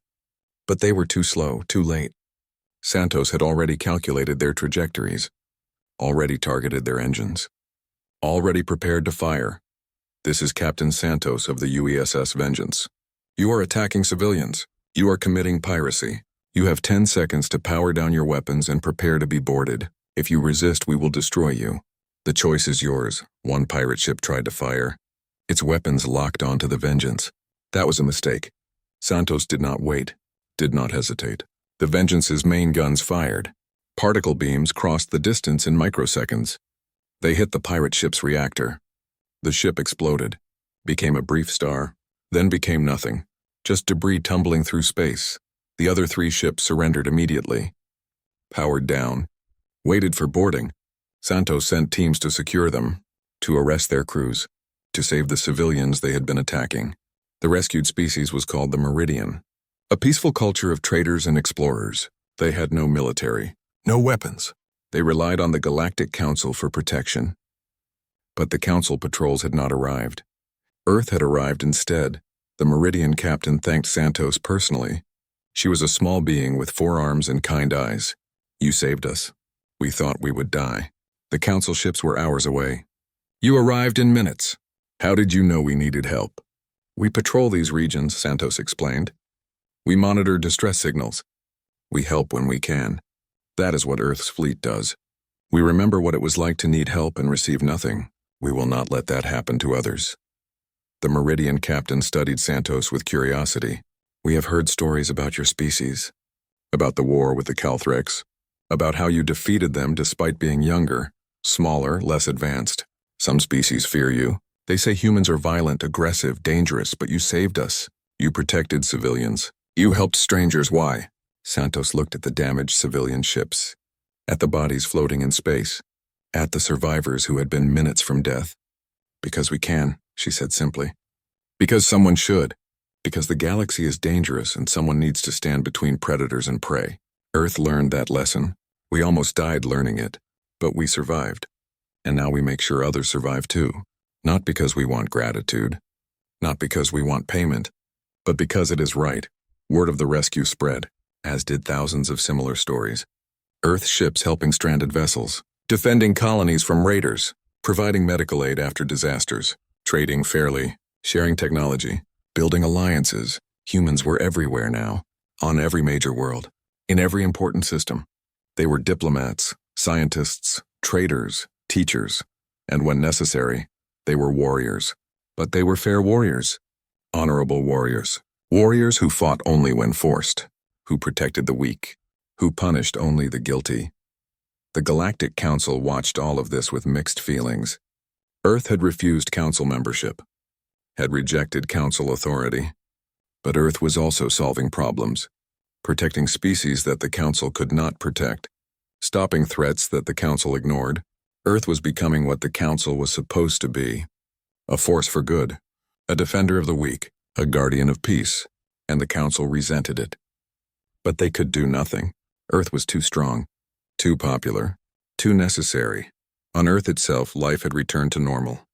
But they were too slow, too late. Santos had already calculated their trajectories, already targeted their engines, already prepared to fire. This is Captain Santos of the UESS Vengeance. You are attacking civilians. You are committing piracy. You have 10 seconds to power down your weapons and prepare to be boarded. If you resist, we will destroy you. The choice is yours. One pirate ship tried to fire. Its weapons locked onto the Vengeance. That was a mistake. Santos did not wait, did not hesitate. The Vengeance's main guns fired. Particle beams crossed the distance in microseconds. They hit the pirate ship's reactor. The ship exploded, became a brief star, then became nothing, just debris tumbling through space. The other 3 ships surrendered immediately. Powered down, waited for boarding. Santos sent teams to secure them, to arrest their crews, to save the civilians they had been attacking. The rescued species was called the Meridian, a peaceful culture of traders and explorers. They had no military, no weapons. They relied on the Galactic Council for protection. But the Council patrols had not arrived. Earth had arrived instead. The Meridian captain thanked Santos personally. She was a small being with 4 arms and kind eyes. You saved us. We thought we would die. The Council ships were hours away. You arrived in minutes. How did you know we needed help? We patrol these regions, Santos explained. We monitor distress signals. We help when we can. That is what Earth's fleet does. We remember what it was like to need help and receive nothing. We will not let that happen to others. The Meridian captain studied Santos with curiosity. We have heard stories about your species, about the war with the Calthrex, about how you defeated them despite being younger, smaller, less advanced. Some species fear you. They say humans are violent, aggressive, dangerous, but you saved us. You protected civilians. You helped strangers. Why? Santos looked at the damaged civilian ships, at the bodies floating in space, at the survivors who had been minutes from death. Because we can, she said simply. Because someone should. Because the galaxy is dangerous and someone needs to stand between predators and prey. Earth learned that lesson. We almost died learning it, but we survived. And now we make sure others survive too. Not because we want gratitude, not because we want payment, but because it is right. Word of the rescue spread, as did thousands of similar stories. Earth ships helping stranded vessels, defending colonies from raiders, providing medical aid after disasters, trading fairly, sharing technology, building alliances. Humans were everywhere now, on every major world, in every important system. They were diplomats, scientists, traders, teachers, and when necessary, they were warriors. But they were fair warriors, honorable warriors, warriors who fought only when forced, who protected the weak, who punished only the guilty. The Galactic Council watched all of this with mixed feelings. Earth had refused Council membership, had rejected Council authority. But Earth was also solving problems, protecting species that the Council could not protect, stopping threats that the Council ignored. Earth was becoming what the Council was supposed to be, a force for good, a defender of the weak, a guardian of peace, and the Council resented it. But they could do nothing. Earth was too strong, too popular, too necessary. On Earth itself, life had returned to normal,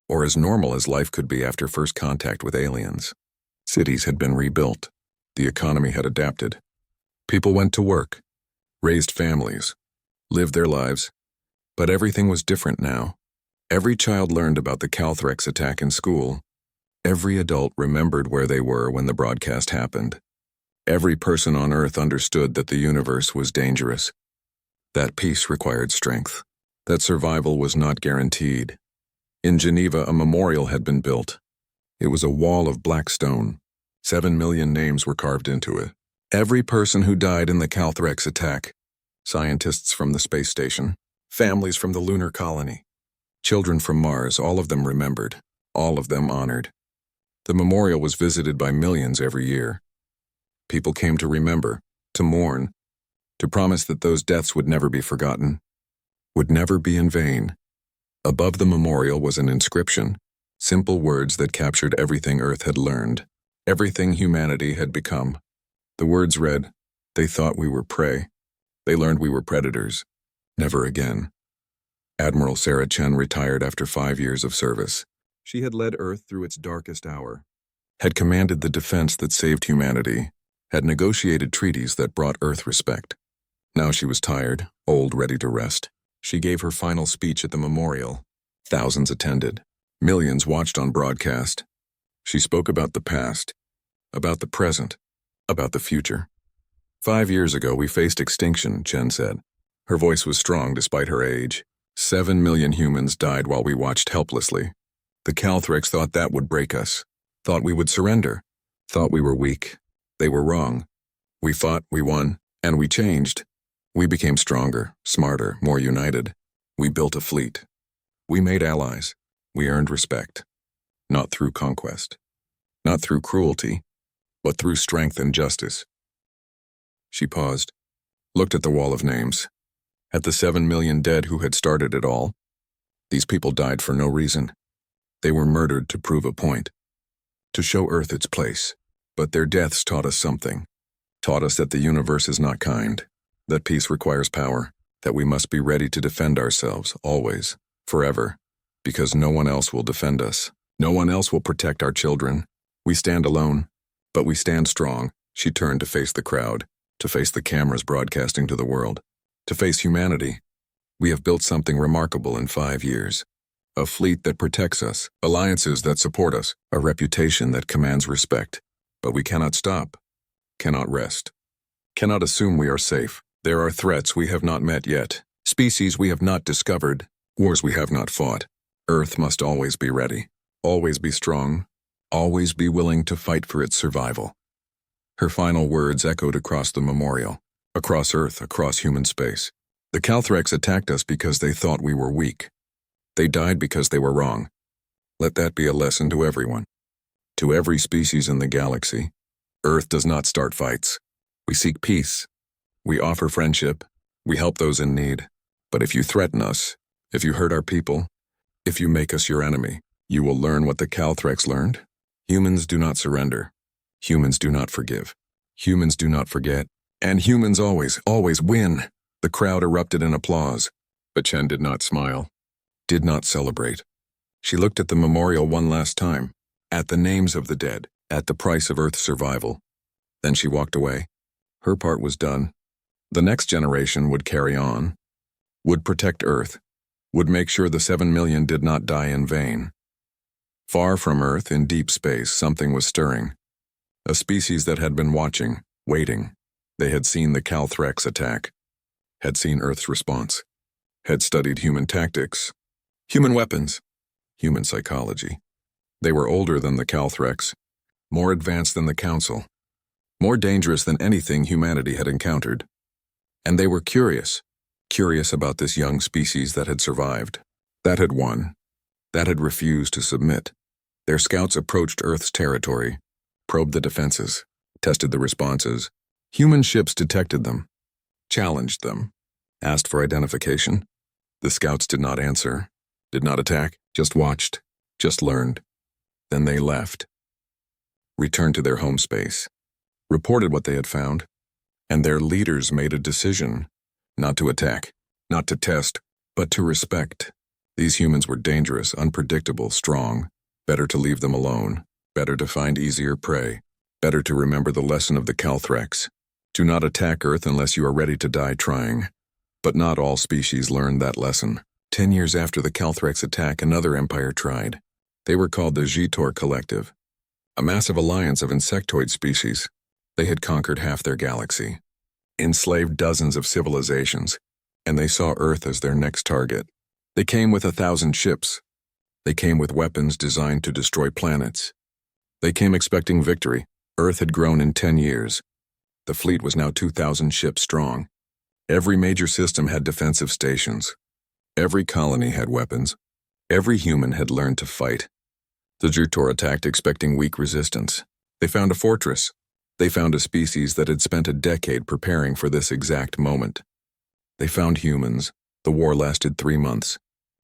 or as normal as life could be after first contact with aliens. Cities had been rebuilt. The economy had adapted. People went to work, raised families, lived their lives, but everything was different now. Every child learned about the Calthrex attack in school. Every adult remembered where they were when the broadcast happened. Every person on Earth understood that the universe was dangerous, that peace required strength, that survival was not guaranteed. In Geneva, a memorial had been built. It was a wall of black stone. 7 million names were carved into it. Every person who died in the Calthrex attack, scientists from the space station, families from the lunar colony, children from Mars, all of them remembered, all of them honored. The memorial was visited by millions every year. People came to remember, to mourn, to promise that those deaths would never be forgotten, would never be in vain. Above the memorial was an inscription, simple words that captured everything Earth had learned, everything humanity had become. The words read, "They thought we were prey. They learned we were predators. Never again." Admiral Sarah Chen retired after 5 years of service. She had led Earth through its darkest hour, had commanded the defense that saved humanity, had negotiated treaties that brought Earth respect. Now she was tired, old, ready to rest. She gave her final speech at the memorial. Thousands attended. Millions watched on broadcast. She spoke about the past, about the present, about the future. 5 years ago, we faced extinction, Chen said. Her voice was strong despite her age. 7 million humans died while we watched helplessly. The Calthrex thought that would break us, thought we would surrender, thought we were weak. They were wrong. We fought, we won, and we changed. We became stronger, smarter, more united. We built a fleet. We made allies. We earned respect. Not through conquest. Not through cruelty, but through strength and justice. She paused, looked at the wall of names, at the 7 million dead who had started it all. These people died for no reason. They were murdered to prove a point, to show Earth its place. But their deaths taught us something, taught us that the universe is not kind, that peace requires power, that we must be ready to defend ourselves, always, forever, because no one else will defend us. No one else will protect our children. We stand alone, but we stand strong. She turned to face the crowd, to face the cameras broadcasting to the world, to face humanity. We have built something remarkable in 5 years. A fleet that protects us, alliances that support us, a reputation that commands respect. But we cannot stop, cannot rest, cannot assume we are safe. There are threats we have not met yet, species we have not discovered, wars we have not fought. Earth must always be ready, always be strong, always be willing to fight for its survival. Her final words echoed across the memorial, across Earth, across human space. The Calthrex attacked us because they thought we were weak. They died because they were wrong. Let that be a lesson to everyone. To every species in the galaxy. Earth does not start fights. We seek peace. We offer friendship. We help those in need. But if you threaten us, if you hurt our people, if you make us your enemy, you will learn what the Calthrex learned. Humans do not surrender. Humans do not forgive. Humans do not forget. And humans always, always win. The crowd erupted in applause. But Chen did not smile, did not celebrate. She looked at the memorial one last time. At the names of the dead, at the price of Earth's survival. Then she walked away. Her part was done. The next generation would carry on, would protect Earth, would make sure the 7 million did not die in vain. Far from Earth, in deep space, something was stirring. A species that had been watching, waiting. They had seen the Calthrex attack, had seen Earth's response, had studied human tactics, human weapons, human psychology. They were older than the Calthrex, more advanced than the Council, more dangerous than anything humanity had encountered. And they were curious about this young species that had survived, that had won, that had refused to submit. Their scouts approached Earth's territory, probed the defenses, tested the responses. Human ships detected them, challenged them, asked for identification. The scouts did not answer, did not attack, just watched, just learned. Then they left, returned to their home space, reported what they had found, and their leaders made a decision not to attack, not to test, but to respect. These humans were dangerous, unpredictable, strong. Better to leave them alone, better to find easier prey, better to remember the lesson of the Calthrex. Do not attack Earth unless you are ready to die trying. But not all species learned that lesson. 10 years after the Calthrex attack, another empire tried. They were called the Jitor Collective, a massive alliance of insectoid species. They had conquered half their galaxy, enslaved dozens of civilizations, and they saw Earth as their next target. They came with 1,000 ships. They came with weapons designed to destroy planets. They came expecting victory. Earth had grown in 10 years. The fleet was now 2,000 ships strong. Every major system had defensive stations. Every colony had weapons. Every human had learned to fight. The Jitor attacked expecting weak resistance. They found a fortress. They found a species that had spent a decade preparing for this exact moment. They found humans. The war lasted 3 months.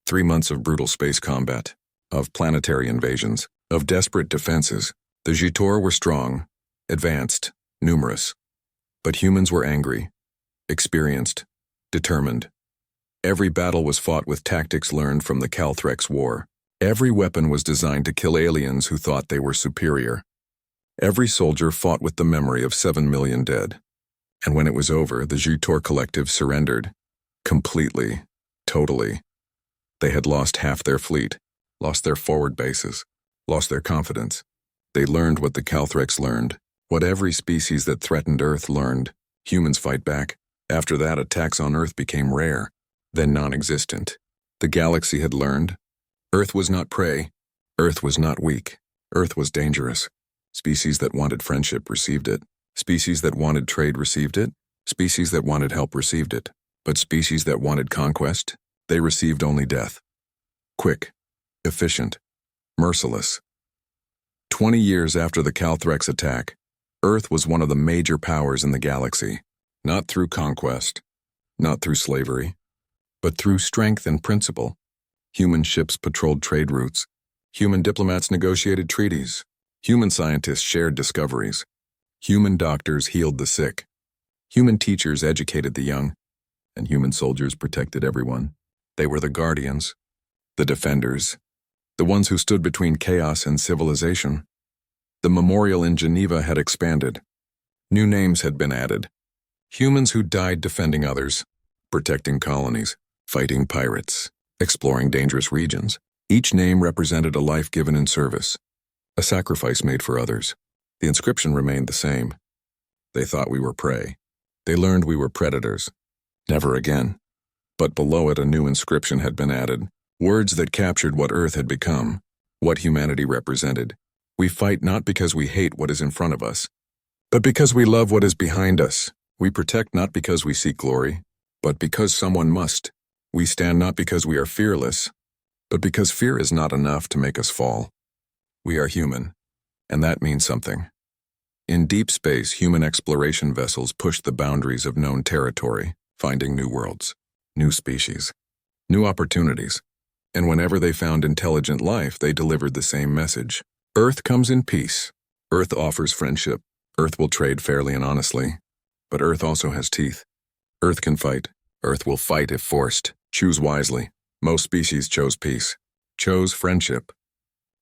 3 months of brutal space combat, of planetary invasions, of desperate defenses. The Jitor were strong, advanced, numerous. But humans were angry, experienced, determined. Every battle was fought with tactics learned from the Calthrex War. Every weapon was designed to kill aliens who thought they were superior. Every soldier fought with the memory of 7 million dead. And when it was over, the Jitor Collective surrendered. Completely. Totally. They had lost half their fleet, lost their forward bases, lost their confidence. They learned what the Calthrex learned, what every species that threatened Earth learned. Humans fight back. After that, attacks on Earth became rare, then non-existent. The galaxy had learned. Earth was not prey. Earth was not weak. Earth was dangerous. Species that wanted friendship received it. Species that wanted trade received it. Species that wanted help received it. But species that wanted conquest, they received only death. Quick, efficient, merciless. 20 years after the Calthrex attack, Earth was one of the major powers in the galaxy, not through conquest, not through slavery, but through strength and principle. Human ships patrolled trade routes. Human diplomats negotiated treaties. Human scientists shared discoveries. Human doctors healed the sick. Human teachers educated the young. And human soldiers protected everyone. They were the guardians, the defenders, the ones who stood between chaos and civilization. The memorial in Geneva had expanded. New names had been added. Humans who died defending others, protecting colonies, fighting pirates, exploring dangerous regions. Each name represented a life given in service, a sacrifice made for others. The inscription remained the same. They thought we were prey. They learned we were predators. Never again. But below it, a new inscription had been added, words that captured what Earth had become, what humanity represented. We fight not because we hate what is in front of us, but because we love what is behind us. We protect not because we seek glory, but because someone must. We stand not because we are fearless, but because fear is not enough to make us fall. We are human, and that means something. In deep space, human exploration vessels pushed the boundaries of known territory, finding new worlds, new species, new opportunities. And whenever they found intelligent life, they delivered the same message. Earth comes in peace. Earth offers friendship. Earth will trade fairly and honestly. But Earth also has teeth. Earth can fight. Earth will fight if forced. Choose wisely. Most species chose peace, chose friendship,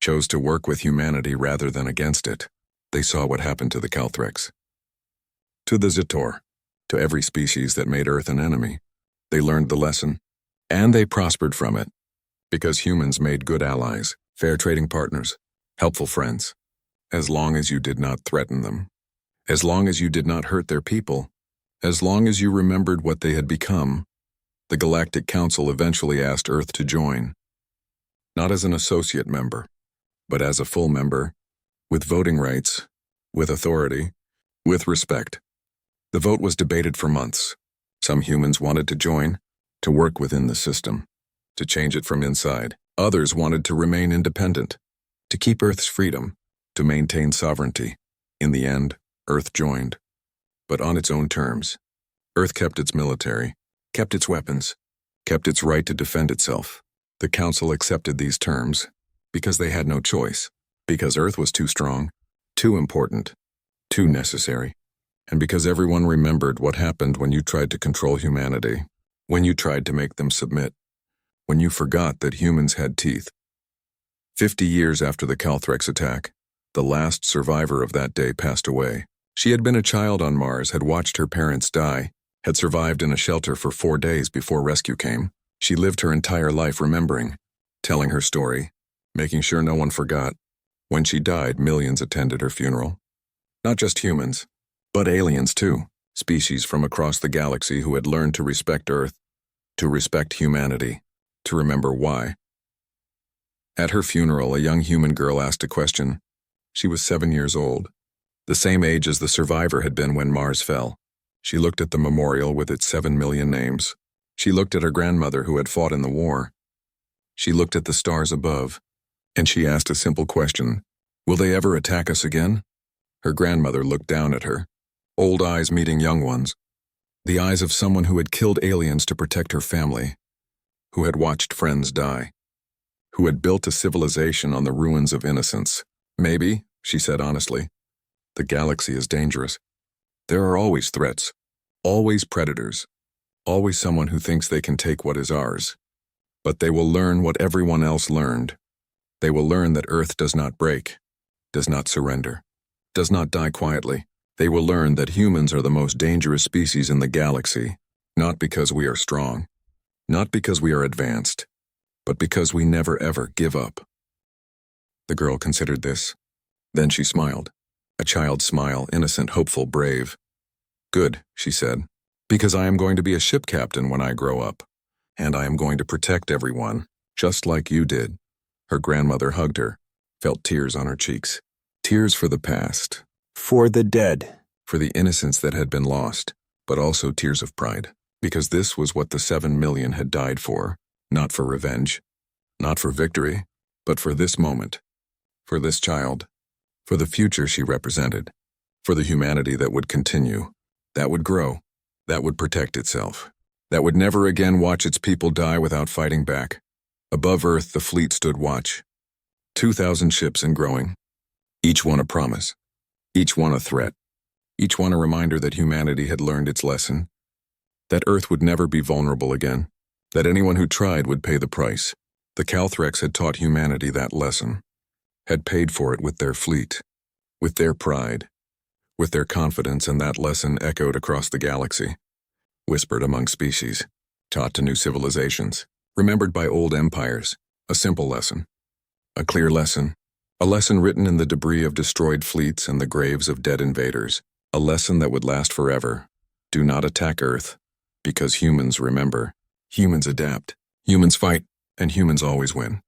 chose to work with humanity rather than against it. They saw what happened to the Calthrex, to the Jitor, to every species that made Earth an enemy. They learned the lesson, and they prospered from it, because humans made good allies, fair trading partners, helpful friends, as long as you did not threaten them, as long as you did not hurt their people, as long as you remembered what they had become. The Galactic Council eventually asked Earth to join, not as an associate member, but as a full member, with voting rights, with authority, with respect. The vote was debated for months. Some humans wanted to join, to work within the system, to change it from inside. Others wanted to remain independent, to keep Earth's freedom, to maintain sovereignty. In the end, Earth joined, but on its own terms. Earth kept its military, kept its weapons, kept its right to defend itself. The Council accepted these terms because they had no choice, because Earth was too strong, too important, too necessary, and because everyone remembered what happened when you tried to control humanity, when you tried to make them submit, when you forgot that humans had teeth. 50 years after the Calthrex attack, the last survivor of that day passed away. She had been a child on Mars, had watched her parents die, had survived in a shelter for 4 days before rescue came. She lived her entire life remembering, telling her story, making sure no one forgot. When she died, millions attended her funeral. Not just humans, but aliens too, species from across the galaxy who had learned to respect Earth, to respect humanity, to remember why. At her funeral, a young human girl asked a question. She was 7 years old, the same age as the survivor had been when Mars fell. She looked at the memorial with its 7 million names. She looked at her grandmother who had fought in the war. She looked at the stars above, and she asked a simple question: will they ever attack us again? Her grandmother looked down at her, old eyes meeting young ones, the eyes of someone who had killed aliens to protect her family, who had watched friends die, who had built a civilization on the ruins of innocence. Maybe, she said honestly, the galaxy is dangerous. There are always threats, always predators, always someone who thinks they can take what is ours. But they will learn what everyone else learned. They will learn that Earth does not break, does not surrender, does not die quietly. They will learn that humans are the most dangerous species in the galaxy, not because we are strong, not because we are advanced, but because we never ever give up. The girl considered this. Then she smiled. A child's smile, innocent, hopeful, brave. Good, she said, because I am going to be a ship captain when I grow up, and I am going to protect everyone, just like you did. Her grandmother hugged her, felt tears on her cheeks. Tears for the past, for the dead, for the innocence that had been lost, but also tears of pride, because this was what the 7 million had died for, not for revenge, not for victory, but for this moment, for this child, for the future she represented, for the humanity that would continue, that would grow, that would protect itself, that would never again watch its people die without fighting back. Above Earth, the fleet stood watch. 2,000 ships and growing, each one a promise, each one a threat, each one a reminder that humanity had learned its lesson, that Earth would never be vulnerable again, that anyone who tried would pay the price. The Calthrex had taught humanity that lesson, had paid for it with their fleet, with their pride, with their confidence, and that lesson echoed across the galaxy, whispered among species, taught to new civilizations, remembered by old empires. A simple lesson, a clear lesson, a lesson written in the debris of destroyed fleets and the graves of dead invaders, a lesson that would last forever. Do not attack Earth, because humans remember, humans adapt, humans fight, and humans always win.